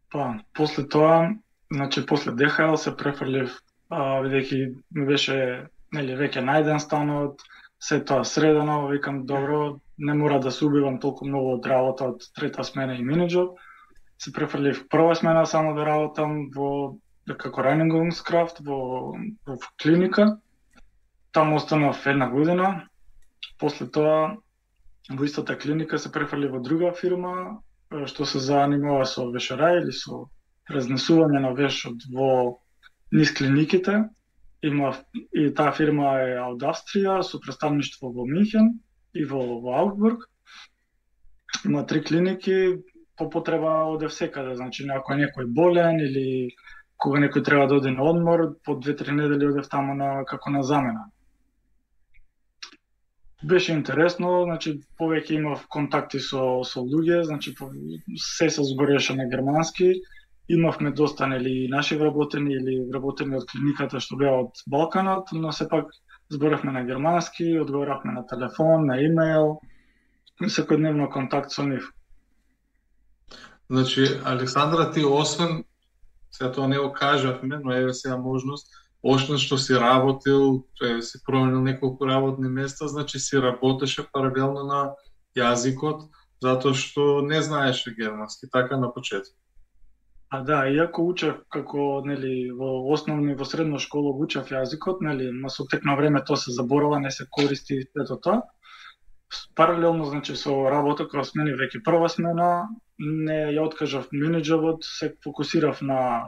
Па, после тоа, значи после ДХЛ се префрлив, бидејќи ми беше веќе најден станот, се тоа средено, викам добро, не мора да се убивам толку многу од работа од трета смена и миниџоб. Се префрлив прва смена само да работам како Reinigungskraft во клиника. Таму останав 1 година. После тоа во истата клиника се префрли во друга фирма што се занимава со вешарај или со разнесување на вешот во низ клиниките. И таа фирма е од Австрија со представништво во Минхен и во Аугсбург. Има 3 клиники, по потреба оде всекаде, значи ако е некој болен или кога некој треба да оде на одмор, по 2-3 недели одев таму како на замена. Беше интересно, значи повеќе имав контакти со луѓе, значи се збореше на германски. Имавме доста наши вработени или вработени од клиниката што беа од Балканот, но сепак зборевме на германски, одговоравме на телефон, на имејл, секојдневно контакт со нив. Значи, Александра, ти освен, сега тоа не го кажавме, но еве сега можност, освен што си работил, си променил неколку работни места, значи си работеше паралелно на јазикот, затоа што не знаеше германски, така на почеток. Да, иако учев како во основна и во средна школа учев јазикот, но со тек на време тоа се заборава, не се користи ето тоа. Паралелно, значи, со работа која смени веќе прва смена, не ја откажав менеджерот, се фокусирав на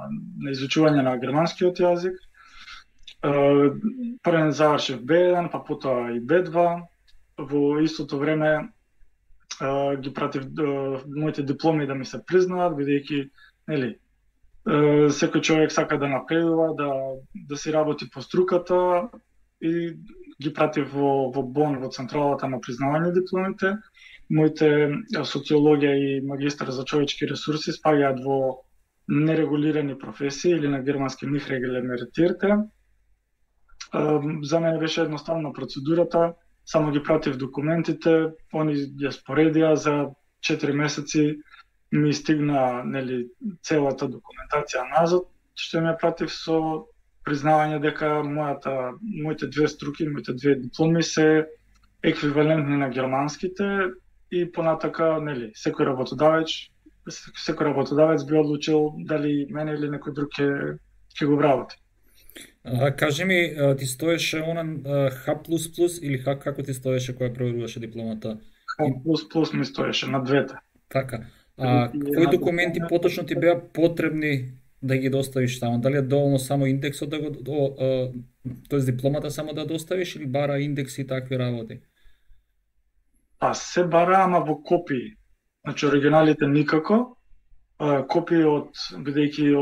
изучување на германскиот јазик. Првен завршив B1, па потоа и B2. Во истото време ги пратив моите дипломи да ми се признаат, бидејќи нели секој човек сака да напредува, да си работи по струката, и ги пратив во Бон, во централата на признавање дипломите. Моите социологија и магистар за човечки ресурси спаѓаат во нерегулирани професии или на германски nicht reglementierte. За мене беше едноставна процедурата, само ги пратив документите, они ја споредија за 4 месеци, ми стигна нели целата документација назад, што ми ја пратив со признавање дека моите две струки, моите две дипломи се еквивалентни на германските, и понатака нели секој работодавец би одлучил дали мене или некој друг ќе го вработи. Кажи ми, ти стоеше онан H++ или како ти стоеше која проверуваше дипломата? H++ ми стоеше на двете. Така. Кои документи поточно ти беа потребни да ги доставиш само? Дали е доволно само индексот да го тоест дипломата само да доставиш, или бара индекси и такви работи? Па се бара, ама во копии. Значи оригиналите никако. Копии бидејќи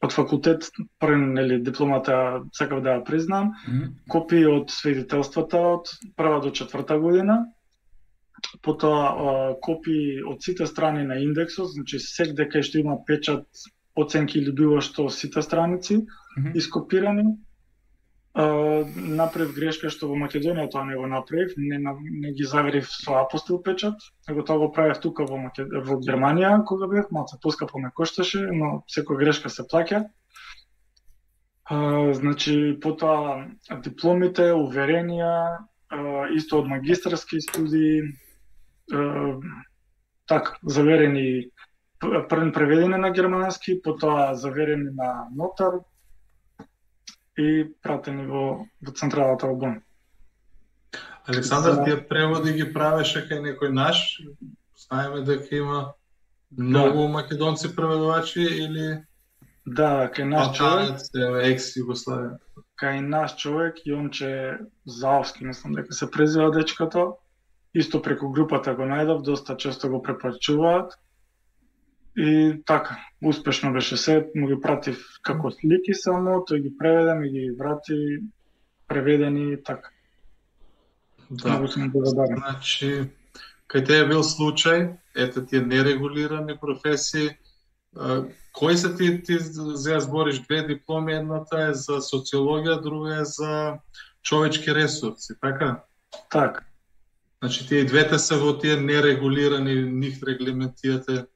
од факултет, нели дипломата сакав да ја признам, копии од свидетелствата од прва до 4-та година, потоа копии од сите страни на индексот, значи секде кај што има печат, оценки или било што сите страници ископирани. Направив грешка што во Македонија тоа не го направив, не ги заверив со апостил печат, него тоа го правев тука во Германија кога бев, малку поскапо ме кошташе, но секоја грешка се плаќа. Значи потоа дипломите, уверенија, исто од магистарски студии, така заверени, првен преведени на германски, потоа заверени на нотар и пратени во централата во Бон. Александар, тие преводи ги правеше кај некој наш? Знаеме дека има многу македонци преведувачи или... Да, кај наш човек... Екс-Југославија. Кај наш човек, Јонче Заовски, мислам дека се презива дечкото, исто преку групата го најдов, доста често го препорачуваат. И така, успешно беше се, му ги пратив како слики само, тој ги преведе, ми ги врати преведени и така. Да, значи, кај тебе бил случај, ето тие нерегулирани професии, кои се ти за збориш две дипломи, едната е за социологија, друга е за човечки ресурси, така? Така. Значи, тие двете се во тие нерегулирани, nicht reglementierte.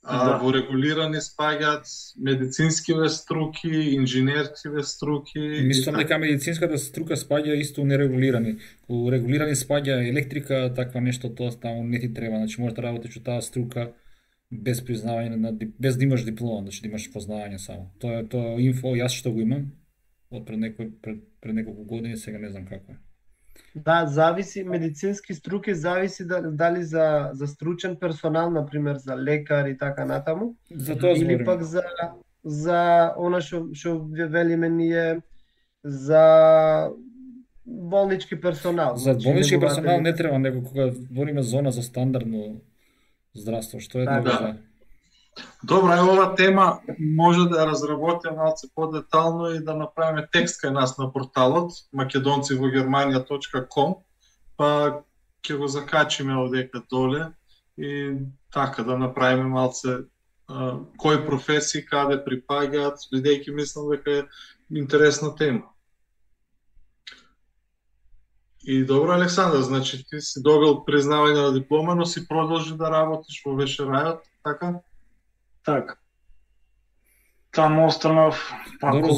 Во регулирани спаѓаат медицинскиве струки, инженерскиве струки. Мислам дека медицинската струка спаѓа исто нерегулирани. У регулирани спаѓа електрика, таква нешто, тоа таму не ти треба. Значи можеш да работиш во таа струка без признавање, без да имаш диплома, значи да имаш познавање само. Тоа е инфо, јас што го имам од пред неколку години, сега не знам како е. Да, зависи, медицински струки зависи дали за стручен персонал, например за лекар и така натаму, за тоа или зборим. пак за она што велиме ние за болнички персонал. За болнички персонал не треба, него кога збориме зона за стандардно здравство, што е многу за... Добра, ова тема може да ја разработиме малце подетално и да направиме текст кај нас на порталот makedonci-во-германија.com, па ќе го закачиме овдека доле и така да направиме малце кои професии каде припаѓаат, бидејќи мислам дека е интересна тема. И добро, Александар, значи ти си добил признавање на диплома, но си продолжи да работиш во Вешерајот, така? Така. Таму останав... Добро,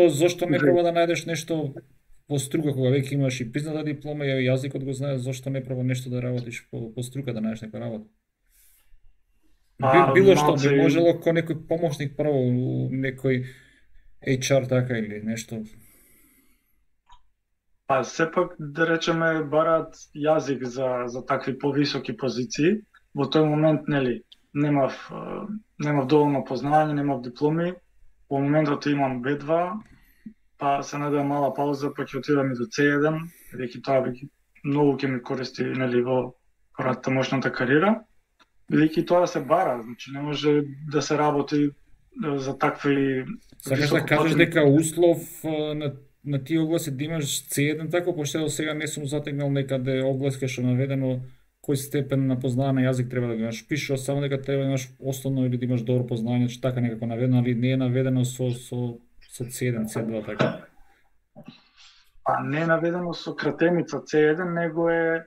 зошто не проба да најдеш нешто во струка, кога веќе имаш и призната диплома и јазикот го знаеш, зошто не проба нешто да работиш по струка, да најдеш некоја работа? Било што, би можело ко некој помошник прво, некој HR така или нешто. Па сепак да речеме бараат јазик за такви повисоки позиции. Во тој момент нели немав доволно познање, немав дипломи. Во моментот имам B2, па се најдам мала пауза, па ќе отидам и до C1, бидејќи тоа многу ќе ми користи нели во мощната кариера. Бидејќи тоа се бара, значи не може да се работи за такви. Сакаш да кажеш дека услов на тие огласи да имаш C1 тако, пошто до сега не сум затегнал некаде оглас кај што наведено кој степен на познање на јазик треба да го имаш. Пишува само дека треба да имаш основно или да имаш добро познање, че така некако наведено, али не е наведено со C1, C2 така. А не е наведено со кратеница C1, него е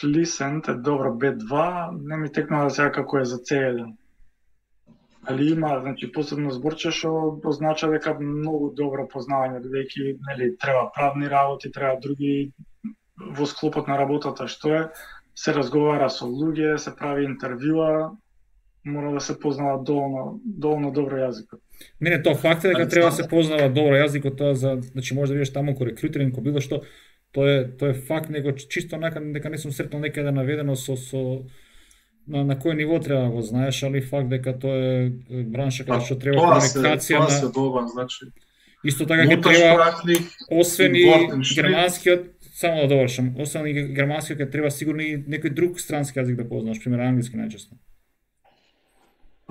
Fluent е добро B2, не ми текнува сега како е за C1. Али има, значи, посебно зборче што означа дека многу добро познавање, бидејќи нели треба правни работи, треба други во склопот на работата што е, се разговара со луѓе, се прави интервјуа, мора да се познава доволно добро јазикот. Не, тоа факт е дека треба да се познава добро јазикот, тоа значи може да бидеш таму ко рекрутеринг, ко било што, тоа е факт, него чисто дека не сум сретнал некаде наведено на кој ниво треба да го знаеш, али факт дека тоа е бранша каде што треба комуникација на... Тоа се добра, значи... Исто така ќе треба, освен и германскиот, само да довршам, освен и германскиот ќе треба сигурно и некој друг странски јазик да познаеш, пример англиски најчесто.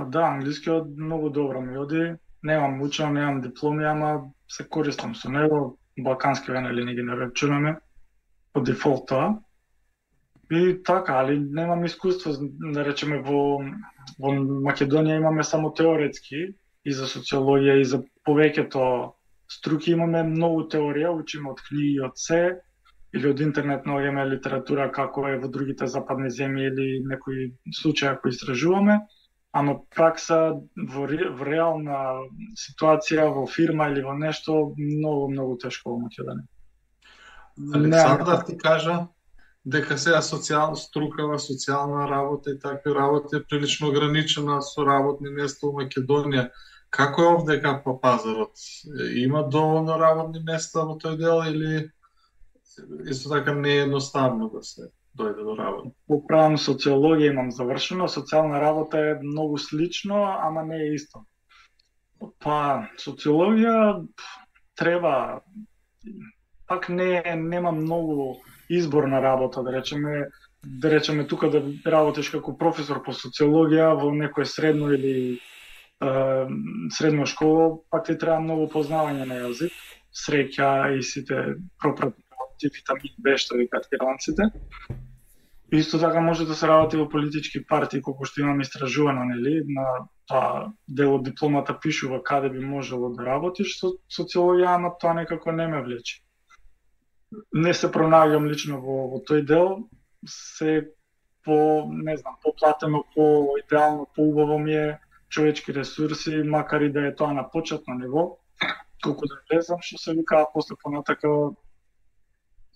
Да, англискиот многу добро ми оди, немам учено, немам дипломи, ама се користам со него, балкански нели не ги наречуваме, по дефолт тоа. И така, али немам искуство, да речеме во Македонија имаме само теоретски и за социологија и за повеќето струки имаме многу теорија, учиме од книги, од се, или од интернет наоѓаме литература како е во другите западни земји или некои случаи ако истражуваме, ама пракса во реална ситуација, во фирма или во нешто, многу тешко во Македонија. Александар ти кажа дека сега струкава социјална работа и такви работи е прилично ограничена со работни места во Македонија. Како е овдека по пазарот? Има доволно работни места во тој дел или исто така не е едноставно да се дојде до работа? Поправам социологија, имам завршено, социјална работа е многу слично, ама не е исто. Па социологија треба, пак нема многу избор на работа, да речеме тука да работиш како професор по социологија во некој средно или средно школа, пак ти треба многу познавање на јазик, среќа и сите пропратни витамин Б што викаат ирландците. Исто така може да се работи во политички партии, колку што имам истражувано, нели, на тоа дел од дипломата пишува каде би можело да работиш со социологија, ама тоа некако не ме влече. Не се пронаѓам лично во тој дел, се поплатено, идеално, поубаво ми е човечки ресурси, макар и да е тоа на почетно ниво, колку да влезам, што се вика, после понатака,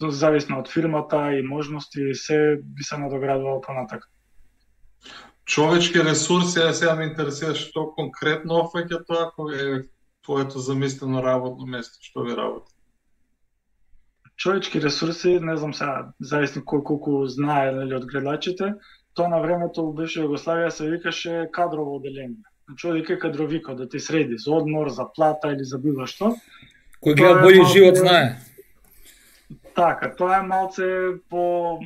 зависно од фирмата и можности, се би се надоградувало понатака. Човечки ресурси, сега ме интересира што конкретно офаќа тоа, кога е твоето замислено работно место, што ви работи? Човечки ресурси, не знам сега, зависно колку знае од гледачите, тоа на времето во бивша Југославија се викаше кадрово одделение. Човек е кадровикот да ти среди за одмор, за плата или за било што. Кој гледа бољи живот знае. Така, тоа е малце по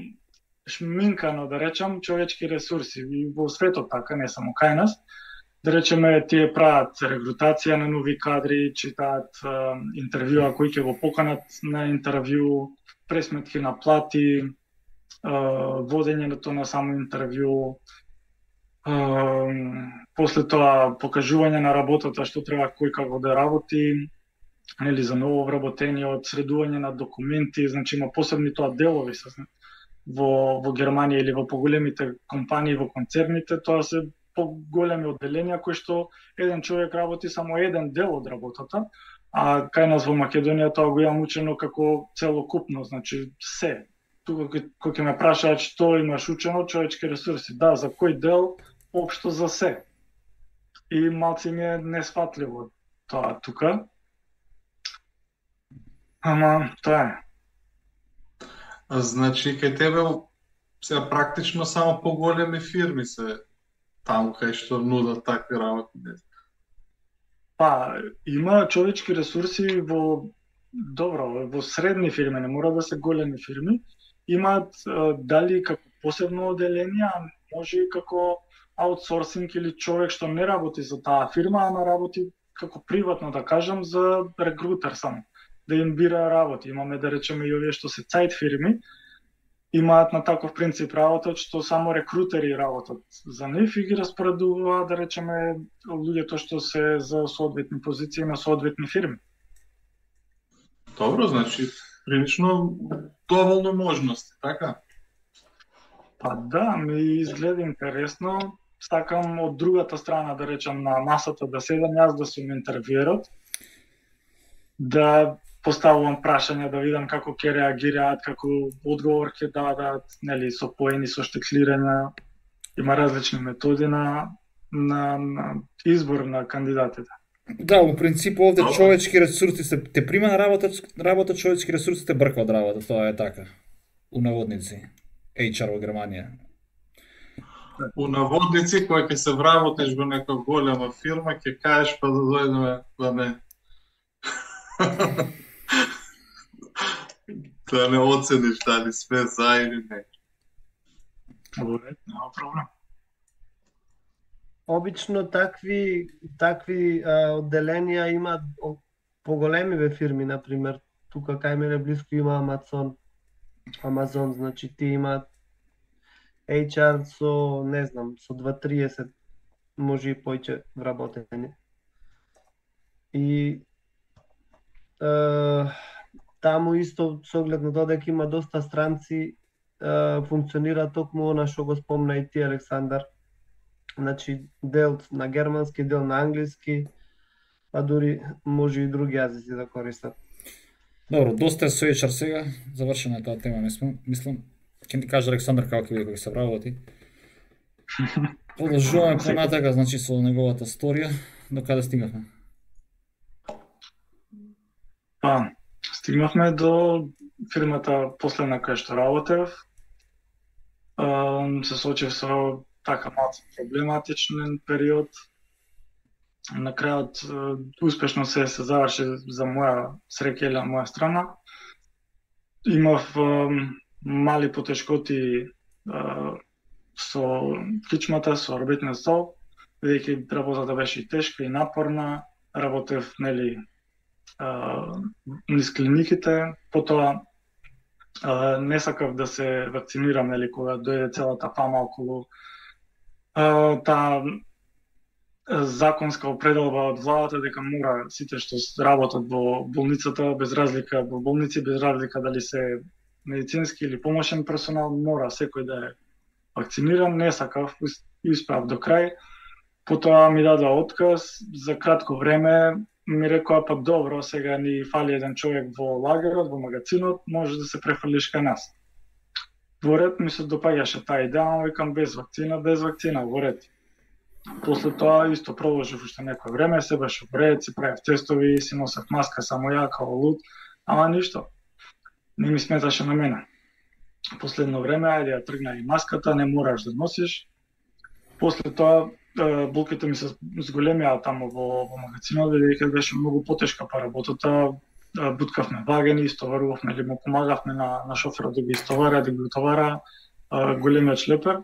шминкано, да речам, човечки ресурси. И во светот така, не само кај нас. Да речеме, тие прават регрутација на нови кадри, читаат интервјуа кои ќе го поканат на интервју, пресметки на плати, водењето на само интервју, после тоа покажување на работата што треба кој како да работи, нели за ново вработениот, средување на документи, значи има посебни тоа делови во Германија или во поголемите компании, во концерните, тоа се поголеми одделенија кои што еден човек работи само еден дел од работата, а кај нас во Македонија тоа го имам учено како целокупно, значи се. Тука кој ќе ме прашаат што имаш учено, човечки ресурси, да, за кој дел, општо за се. И малци ми е несфатливо тоа тука. Ама, тоа е. Значи, кај тебе сега практично само поголеми фирми се таму кај што нудат такви работи. Па, има човечки ресурси добро, во средни фирми, не мора да се големи фирми, имаат дали како посебно оделение, а може и како аутсорсинг или човек што не работи за таа фирма, ама работи како приватно, да кажам, за рекрутер само, да им бира работи. Имаме, да речеме, и овие што се цајт фирми, имаат на таков принцип работат, што само рекрутери работат за нив и ги распоредува, да речеме, луѓето што се за соодветни позиции на соодветни фирми. Добро, значи, прилично доволно можности, така? Па да, ми изгледа интересно. Сакам од другата страна, да речем, на масата да седам јас, да сум интервјуерот, да поставувам прашања, да видам како ќе реагираат, како одговор ќе дадат, нели, со поени, со штеклирања. Има различни методи на избор на кандидатите. Да, у принцип овде Добро. човечки ресурси се те прима на работа човечки ресурси те брка од работа, тоа е така. У наводници. HR во Германија. У наводници, кој ќе се вработиш во нека голема фирма, ќе кажеш па да дојдеме да не да не оцениш дали сме за или не. Добре, нема проблем. Обично такви одделенија имаат поголеми фирми, например, тука кај мене близко има Амазон, значи ти имаат HR со, не знам, со 2-30, може и појќе вработени. И таму исто со оглед на додека има доста странци, функционира токму она што го спомна и ти, Александар. Значи, дел на германски, дел на англиски, а дури може и други јазици да користат. Добро, доста е со HR сега, завршена е таа тема, мислам. Ќе ти каже Александар како ќе биде кога се вработи. Продолжуваме понатака, значи со неговата сторија, до каде стигнавме? Па, стигнавме до фирмата последна кај што работев. Се соочив со така малку проблематичен период. На крајот успешно се заврши за моја среќа или моја страна. Имав мали потешкоти со кичмата, со работниот стол, бидејќи работата беше и тешка и напорна. Работев, нели, низ клиниките, потоа не сакав да се вакцинирам, нели, кога дојде целата фама околу таа законска определба од владата дека мора сите што работат во болницата, без разлика во болници, без разлика дали се медицински или помошен персонал, мора секој да е вакциниран. Не сакав и успеав до крај. Потоа ми дадоа отказ за кратко време. Ми рекоа, па добро, сега ни фали еден човек во лагерот, во магазинот, може да се префрлиш кај нас. Во ред ми се допаѓаше таа идеја, викам без вакцина, во ред. После тоа исто продолжив уште некој време, се беше во ред, си правев тестови, си носев маска само ја као луд, ама ништо. Не ми сметаше на мене. Последно време, ајде ја тргна и маската, не мораш да носиш. После тоа болките ми се зголемија таму во магазинот, бидејќи беше многу потешка па работата. Буткавме вагени, истоварувавме или му помагавме на шоферот да ги истовара, да ги утовара големиот шлепер.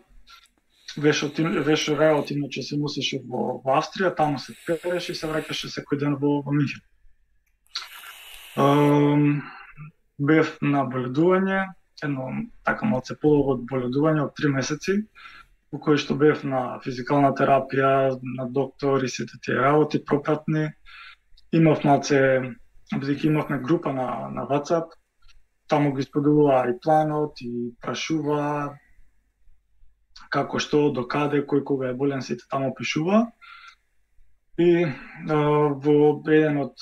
Веше рајот иначе се носеше во Австрија, таму се переше и се враќаше секој ден во Минхен. Бев на боледување, едно така малце полого боледување од 3 месеци, во кој што бев на физикална терапија, на доктор и сите тие работи пропратни. Имав малце, бидејќи имавме група на WhatsApp, таму ги споделуваа и планот, и прашуваа како што, до каде, кој кога е болен, сите таму пишува. И во еден од,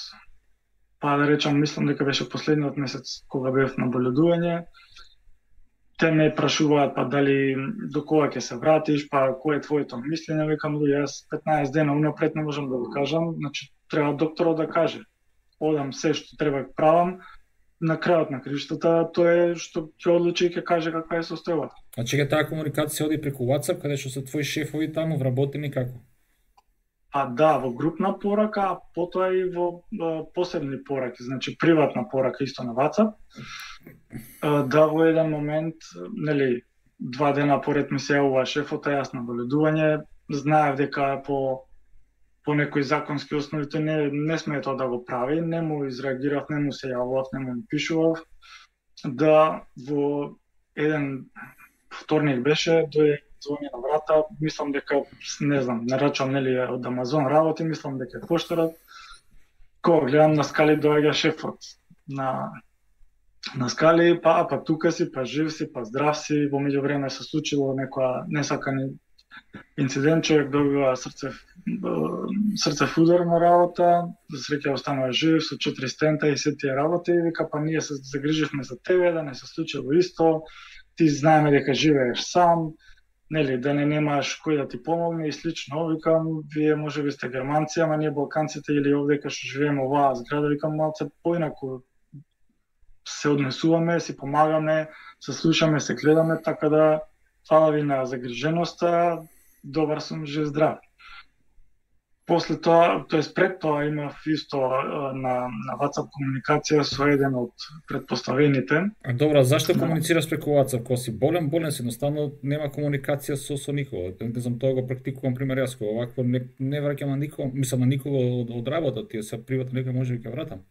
па да речам, мислам дека беше последниот месец кога бев на боледување, те ме прашуваат, па дали до кога ќе се вратиш, па кој е твоето мислење, викам, јас 15 дена унапред не можам да го кажам, значи треба докторот да каже. Одам се што треба правам, на крајот на криштата тој е што ќе одлучи и ќе каже каква е состојбата. А чека, таа комуникација оди преку WhatsApp, каде што се твои шефови таму вработени како? А да, во групна порака, а потоа и во посебни пораки, значи приватна порака исто на WhatsApp. Да, во еден момент, нели, 2 дена поред ми се јавува шефот, јас на боледување, знаев дека по некои законски основи тој не смее тоа да го прави, не му изреагирав, не му се јавував, не му пишував. Да, во еден вторник беше, дојде звони на врата, мислам дека, не знам, нарачам, нели, од Амазон работи, мислам дека е поштарот. Кога гледам на скали доаѓа шефот на скали, па тука си, па жив си, па здрав си, во меѓувреме се случило некоја несакани инцидент, човек добива срцев удар на работа, за среќа останува жив со 4 стента и се тие работи, и вика, па ние се загриживме за тебе, да не се случило исто, ти знаеме дека живееш сам, нели, да не немаш кој да ти помогне и слично. Викам, вие можеби сте германци, ама ние балканците или овдека што живееме оваа зграда, викам, малце поинаку се однесуваме, си помагаме, се слушаме, се гледаме, така да фала ви на загриженоста, добар сум, жив, здрав. После тоа, тоест пред тоа имав исто на WhatsApp комуникација со еден од предпоставените. А добро, зашто комуницираш преку WhatsApp? Кога си болен си, едноставно нема комуникација со никого. Не знам, тоа го практикувам пример јас, кога овакво не враќам на никого, мислам на никого од работа, тие се приватно некој може би ќе вратам.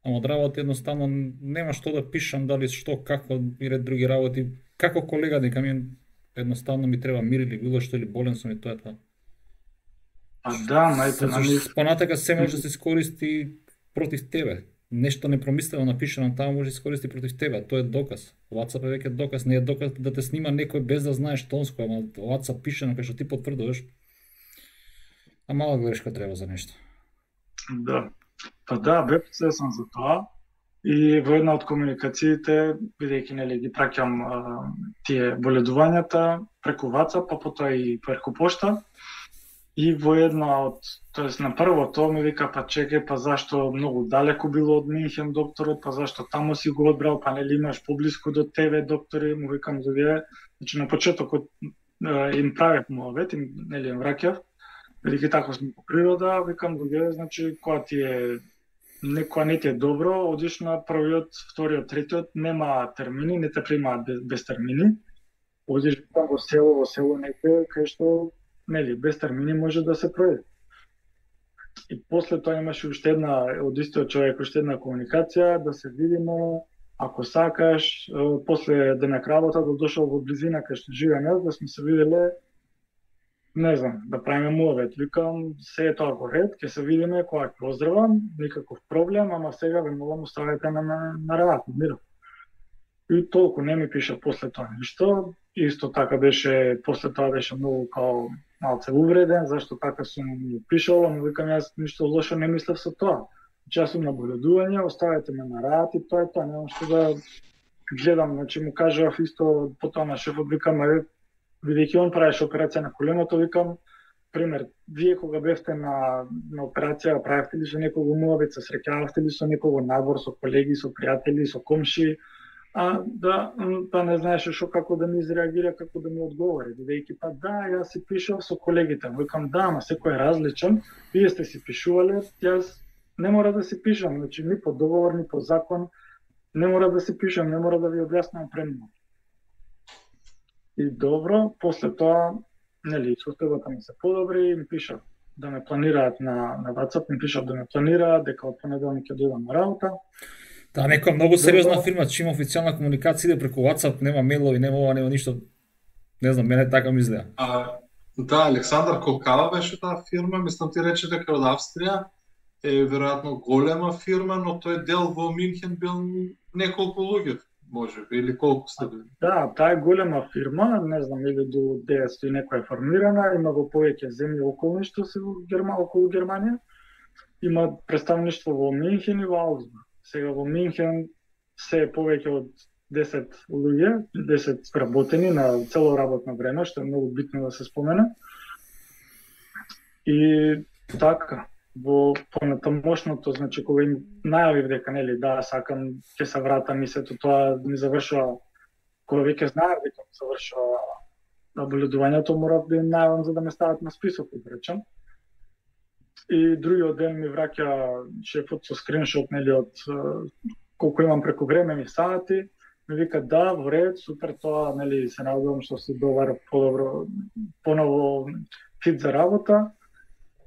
Ама од работа едноставно нема што да пишам, дали што, како и ред други работи. Како колега дека ми едноставно ми треба мир или било што, или болен сум и тоа е тоа. А да, најте на нив. Понатака се може да се искористи против тебе. Нешто непромислено напишано таму може да се искористи против тебе, тоа е доказ. WhatsApp е веќе доказ, не е доказ да те снима некој без да знаеш тонско, ама WhatsApp пишано кај што ти потврдуваш. А мала грешка треба за нешто. Да. Па да, бепце сум за тоа. И во една од комуникациите, бидејќи нели ги праќам тие боледувањата преку WhatsApp, па потоа и преку пошта. И во една од, тоест на првото ми вика, па чекај, па зашто многу далеку било од Минхен докторот, па зашто таму си го одбрал, па нели имаш поблиску до тебе доктори, му викам за вие. Значи на почетокот им правев муавет, нели им враќав, бидејќи тако сме по природа, викам за вие, значи кога не ти е добро, одиш на првиот, вториот, третиот, нема термини, не те примаат без термини. Одиш во село некој кај што нели, без термини може да се пројде. И после тоа имаше уште една, од истиот човек, уште една комуникација, да се видиме, ако сакаш, после денек работа, да дошол во близина кај што живеам јас, да сме се виделе, не знам, да правиме муавет. Викам, се е тоа во ред, ќе се видиме, кога ќе поздравам, никаков проблем, ама сега ве молам оставете на работа, мирно. И толку не ми пиша после тоа ништо. Исто така беше, после тоа беше многу као малце увреден, зашто така сум пишал, ама викам јас ништо лошо не мислев со тоа. Јас сум на боледување, оставете ме на рад и тоа е тоа, немам што да гледам, значи му кажав исто потоа на шефот, викам, бидејќи он правеше операција на коленото, викам, пример, вие кога бевте на операција, правевте ли со некого муавет, се среќававте ли со некого надвор, со колеги, со пријатели, со комши, да, па не знаеше што како да ми изреагира, како да ми одговори, бидејќи па да, јас си пишав со колегите, викам да, ама секој е различен, вие сте си пишувале, јас не мора да си пишам, значи ни по договор, ни по закон, не мора да си пишам, не мора да ви објаснам премно. И добро, после тоа, нели, состојбата ми се подобри, ми пишав да ме планираат на WhatsApp, ми пишав да ме планираат, дека од понеделник ќе дојдам на работа. Таа некоја многу сериозна фирма, че има официјална комуникација, иде преку WhatsApp, нема мейлови, нема ова, нема ништо. Не знам, мене така ми изгледа. Да, Александар, колкава беше таа фирма? Мислам ти рече дека од Австрија е веројатно голема фирма, но тој дел во Минхен бил неколку луѓе, може би, или колку сте били? Да, таа е голема фирма, не знам, или до 900 и некоја формирана, има во повеќе земји околни што се околу Германија. Има представништво во Минхен и во Аугсбург. Сега во Минхен се е повеќе од 10 луѓе, 10 работени на цело работно време, што е многу битно да се спомене. И така, во понатамошното, значи кога им најавив дека нели да сакам ќе се вратам и сето тоа ми завршува, кога веќе знаев дека ми завршува боледувањето, морав да им најавам за да ме стават на список, да речем. И другиот ден ми враќа шефот со скриншот нели од колку имам прековремени сати, ми вика да, во ред, супер тоа, нели се надевам што си добар, подобро, поново фит за работа.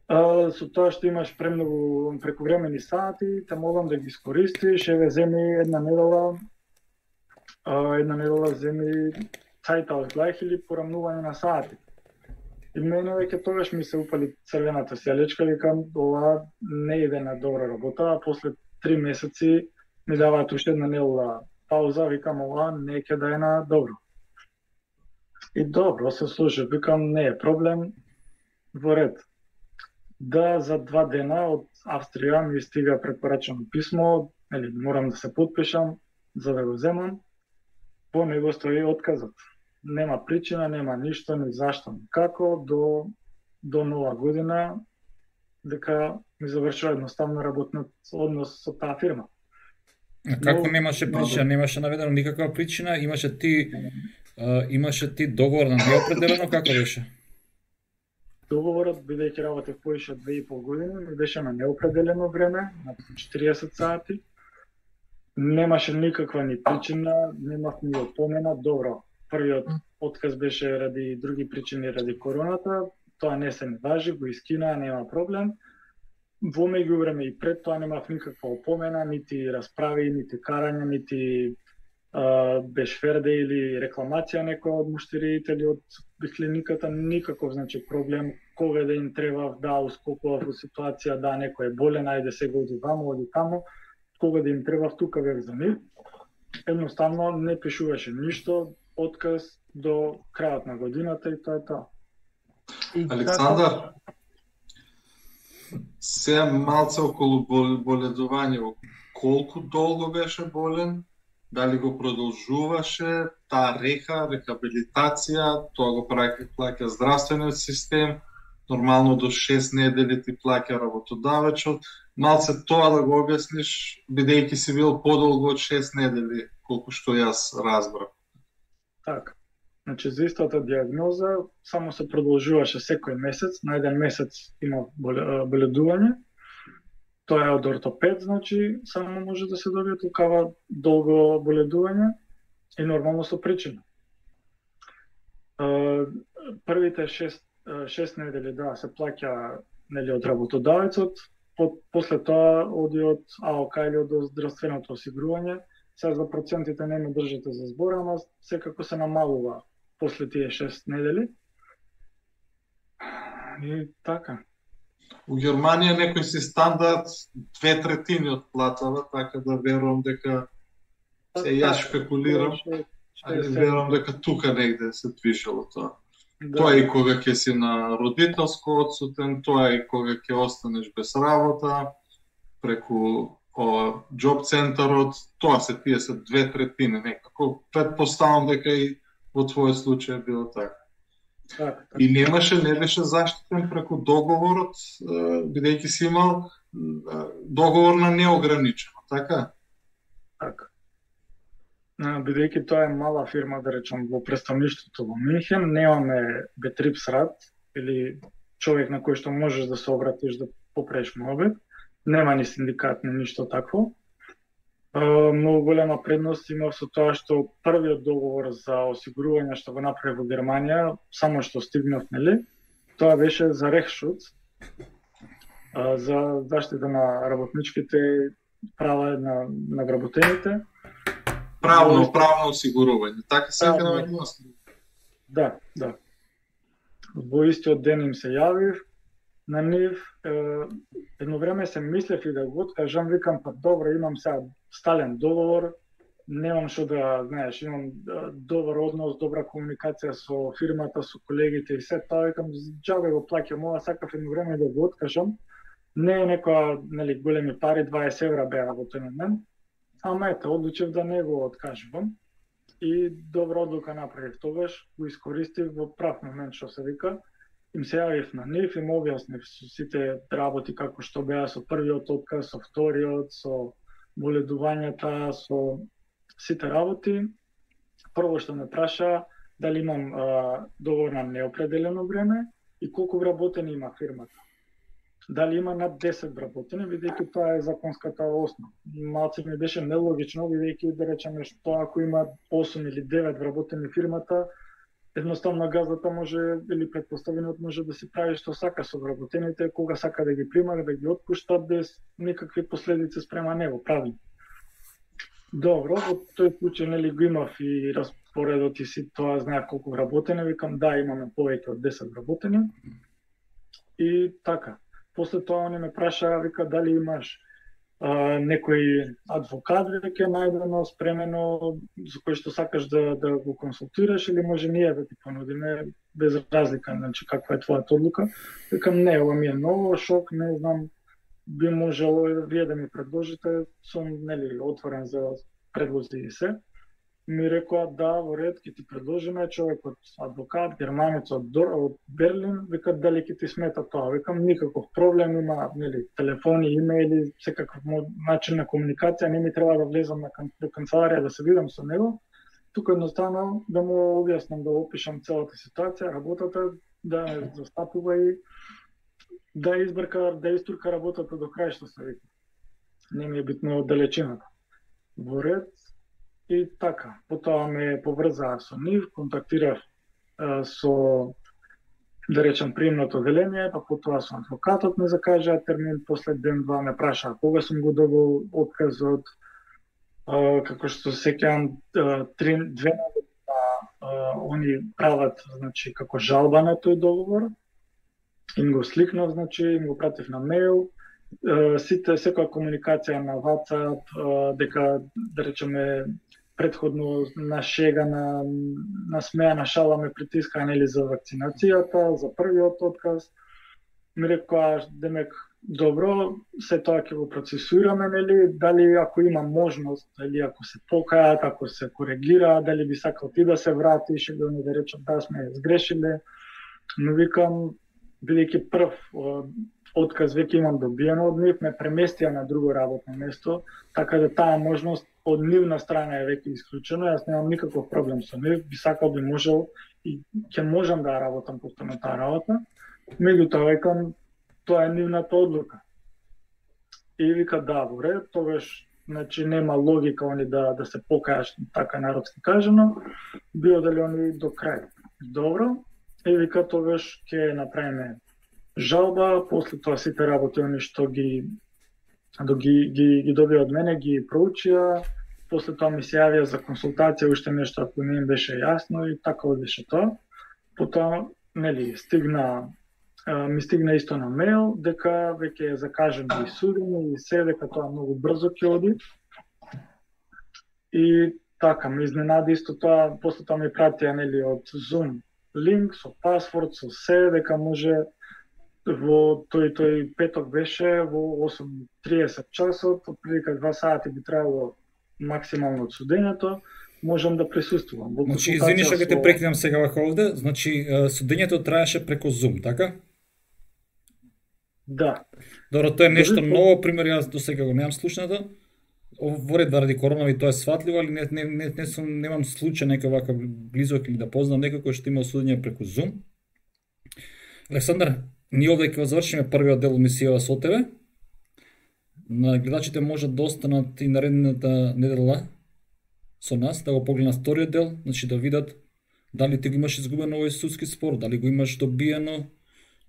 Со тоа што имаш премногу прековремени сати, те молам да ги искористиш, еве земи една недела земи Zeitalsgleich или порамнување на сати. И мене веќе тогаш ми се упали црвената сјалечка, викам, ова не иде на добра работа, а после 3 месеци ми даваат уште една недела пауза, викам, ова не ќе да е на добро. И добро, се слушав, викам, не е проблем, во ред. Да, за 2 дена од Австрија ми стига препорачено писмо, нели, морам да се подпишам за да го земам. По него стои отказот. Нема причина, нема ништо, ни зашто, ни како, до нова година, дека ми завршува едноставно работниот однос со таа фирма. Како немаше причина, немаше наведено никаква причина, имаше ти договор на неопределено, како беше? Договорот, бидејќи работев повеќе од 2,5 години, ми беше на неопределено време, на 40 сати. Немаше никаква ни причина, немав ни опомена. Добро, првиот отказ беше ради други причини, ради короната, тоа не се не важи, го искина, нема проблем. Во меѓувреме и пред тоа немав никаква опомена, нити расправи, нити карање, нити бешверде или рекламација некој од муштериите или од клиниката, никаков значи проблем, кога да им треба да ускокував во ситуација, да некој е болен, ајде сега оди ваму, оди таму, кога да им треба тука бев за нив. Едноставно не пишуваше ништо, отказ до крајот на годината и тоа е тоа. Александар, се малце околу боледување, колку долго беше болен? Дали го продолжуваше таа рехабилитација, тоа го плаќа здравствениот систем, нормално до 6 недели ти плаќа работодавачот. Малце тоа да го објасниш, бидејќи си бил подолго од 6 недели, колку што јас разбрав. Така. Значи, за истата диагноза само се продолжуваше секој месец, на еден месец има боледување. Тоа е од ортопед, значи, само може да се добие толкова долго боледување и нормално со причина. Првите 6 недели да се плаќа нели од работодавецот, после тоа оди од АОК или од здравственото осигурување. Сега за процентите не ме држите за збор, ама секако се намалува после тие 6 недели. И така. У Германија некој си стандард 2/3 од платава, така да верувам дека се јас шпекулирам, верувам дека тука негде се движело тоа. Да. Тоа е и кога ќе си на родителско одсутен, тоа е и кога ќе останеш без работа, преку џоб центарот, тоа се тие се 2/3, некако претпоставам дека и во твојот случај било така. Так. И не беше заштитен преку договорот, бидејќи си имал договор на неограничено, така? Така. Бидејќи тоа е мала фирма, да речем, во представништвото во Минхен, немаме Betriebsrat или човек на кој што можеш да се обратиш да попрееш молбе, нема ни синдикат, ни ништо такво. Многу голема предност имав со тоа што првиот договор за осигурување што го направи во Германија, само што стигнав, нели, тоа беше за Rechtsschutz, за заштита на работничките права на вработените. Правно осигурување, така се наоѓа. Да. Во истиот ден им се јавив на нив, едно време се мислев и да го откажам, викам, па добро, имам сега стален договор, немам што да, знаеш, имам добар однос, добра комуникација со фирмата, со колегите и се тоа, викам, џабе го плаќам ова, сакав едно време да го откажам. Не е некоја, нели, големи пари, 20 евра беа во тој момент, ама ете, одлучив да не го откажувам. И добра одлука направив тогаш, го искористив во прав момент, што се вика. им се јавив на нив, им објаснив со сите работи како што беа со првиот отказ, со вториот, со боледувањата, со сите работи. Прво што ме праша дали имам договор на неопределено време и колку вработени има фирмата. Дали има над 10 вработени, бидејќи тоа е законската основа. Малце ми беше нелогично, бидејќи да речеме што ако има 8 или 9 вработени фирмата, едноставно газата може, или претпоставениот може да си прави што сака со вработените, кога сака да ги прима, да ги отпушта без никакви последици спрема него, правилно. Добро, во тој случај нели го имав и распоредот и си тоа знаев колку вработени, викам да, имаме повеќе од 10 вработени. И така. После тоа они ме праша, вика дали имаш некој адвокат веќе најдено, спремено, за кој што сакаш да го консултираш или може ние да ти понудиме без разлика, значи каква е твојата одлука. Викам не, ова ми е ново, шок, не знам, би можело вие да ми предложите, сум нели отворен за предлози и се. Ми рекоа да, во ред, ќе ти предложиме човек од адвокат, германец од Берлин, вика дали ќе ти смета тоа. Викам никаков проблем, има нели телефони, имејли, секаков начин на комуникација, не ми треба да влезам до канцеларија да се видам со него. Тука едноставно да му објаснам, да опишам целата ситуација, работата, да ме застапува и да истурка работата до крај што се вика. Не ми е битно далечината. Во ред. И така, потоа ме поврзаа со нив, контактирав со, да речем, приемното одделение, па потоа со адвокатот ме закажаа термин, после ден-два ме прашаа кога сум го добил отказот, како што сеќавам, 2 они прават, значи, како жалба на тој договор, им го сликнав, значи, им го пратив на мејл, секоја комуникација на WhatsApp, дека, да речеме, предходно на шега, на смеја, на шала ме притискаа нели за вакцинацијата, за првиот отказ. Ми рекоа, демек, добро, се тоа ќе го процесираме, нели, дали ако има можност, или ако се покајат, ако се коригира, дали би сакал ти да се вратиш, или они да речат да сме сгрешиле. Но викам, бидејќи прв отказ веќе имам добиено од нив, ме преместија на друго работно место, така да таа можност од нивна страна е веќе исклучена. Јас немам никаков проблем со нив, би сакал, би можел и ќе можам да работам по таа работа. Меѓутоа викам, тоа е нивната одлука. И вика да, во ред, тогаш значи нема логика они да се покајаш, така народски кажано, би одели они до крај. Добро, и вика тогаш ќе направиме жалба, после тоа сите работи они што ги добија од мене, ги проучија, после тоа ми се јавија за консултација, уште нешто ако не им беше јасно и така одеше тоа. Потоа, нели, ми стигна исто на мејл дека веќе е закажено и судење и се, дека тоа многу брзо ќе оди. И така, ме изненади исто тоа, после тоа ми пратија нели од Zoom линк со пасворд, со се, дека може во тој петок беше во 8:30 часот, отприлика 2 сати би требало максимално од судењето, можам да присуствувам. Значи, извини што ќе те прекинам сега вака овде, значи судењето траеше преку Zoom, така? Да. Добро, тоа е нешто ново, пример, јас до сега го немам слушнато. Во ред заради коронави тоа е сватливо, али немам случај некој вака близок или да познам некој кој што има судење преку Zoom. Александар, ние овде ќе завршиме првиот дел емисијава со тебе. На гледачите можат да останат и наредната недела со нас, да го погледнат вториот дел, значи да видат дали ти го имаш изгубено овој судски спор, дали го имаш добиено,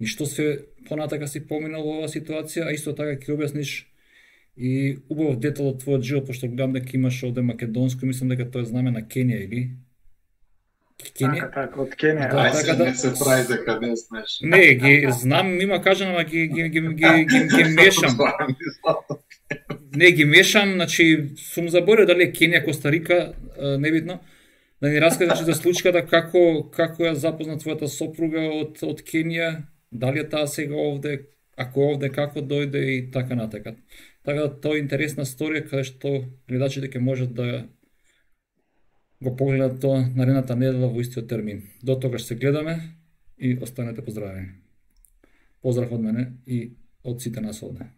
и што се понатака си поминал во оваа ситуација, а исто така ќе објасниш и убав детал од твојот живот, пошто гледам дека имаш овде македонско, мислам дека тоа е знаме на Кенија или Кенија? Така, од Кенија. Да, не се прави дека не знаеш. Не, ги знам, има кажано, ама ги мешам. Не, ги мешам, значи сум заборил дали е Кенија, Коста Рика, небитно. Да ни раскажеш за случката како ја запозна твојата сопруга од Кенија, дали е таа сега овде, ако овде како дојде и така натака. Така да тоа е интересна сторија каде што гледачите ќе можат да го погледат тоа наредната недела во истиот термин. До тогаш се гледаме и останете поздравени. Поздрав од мене и од сите нас овде.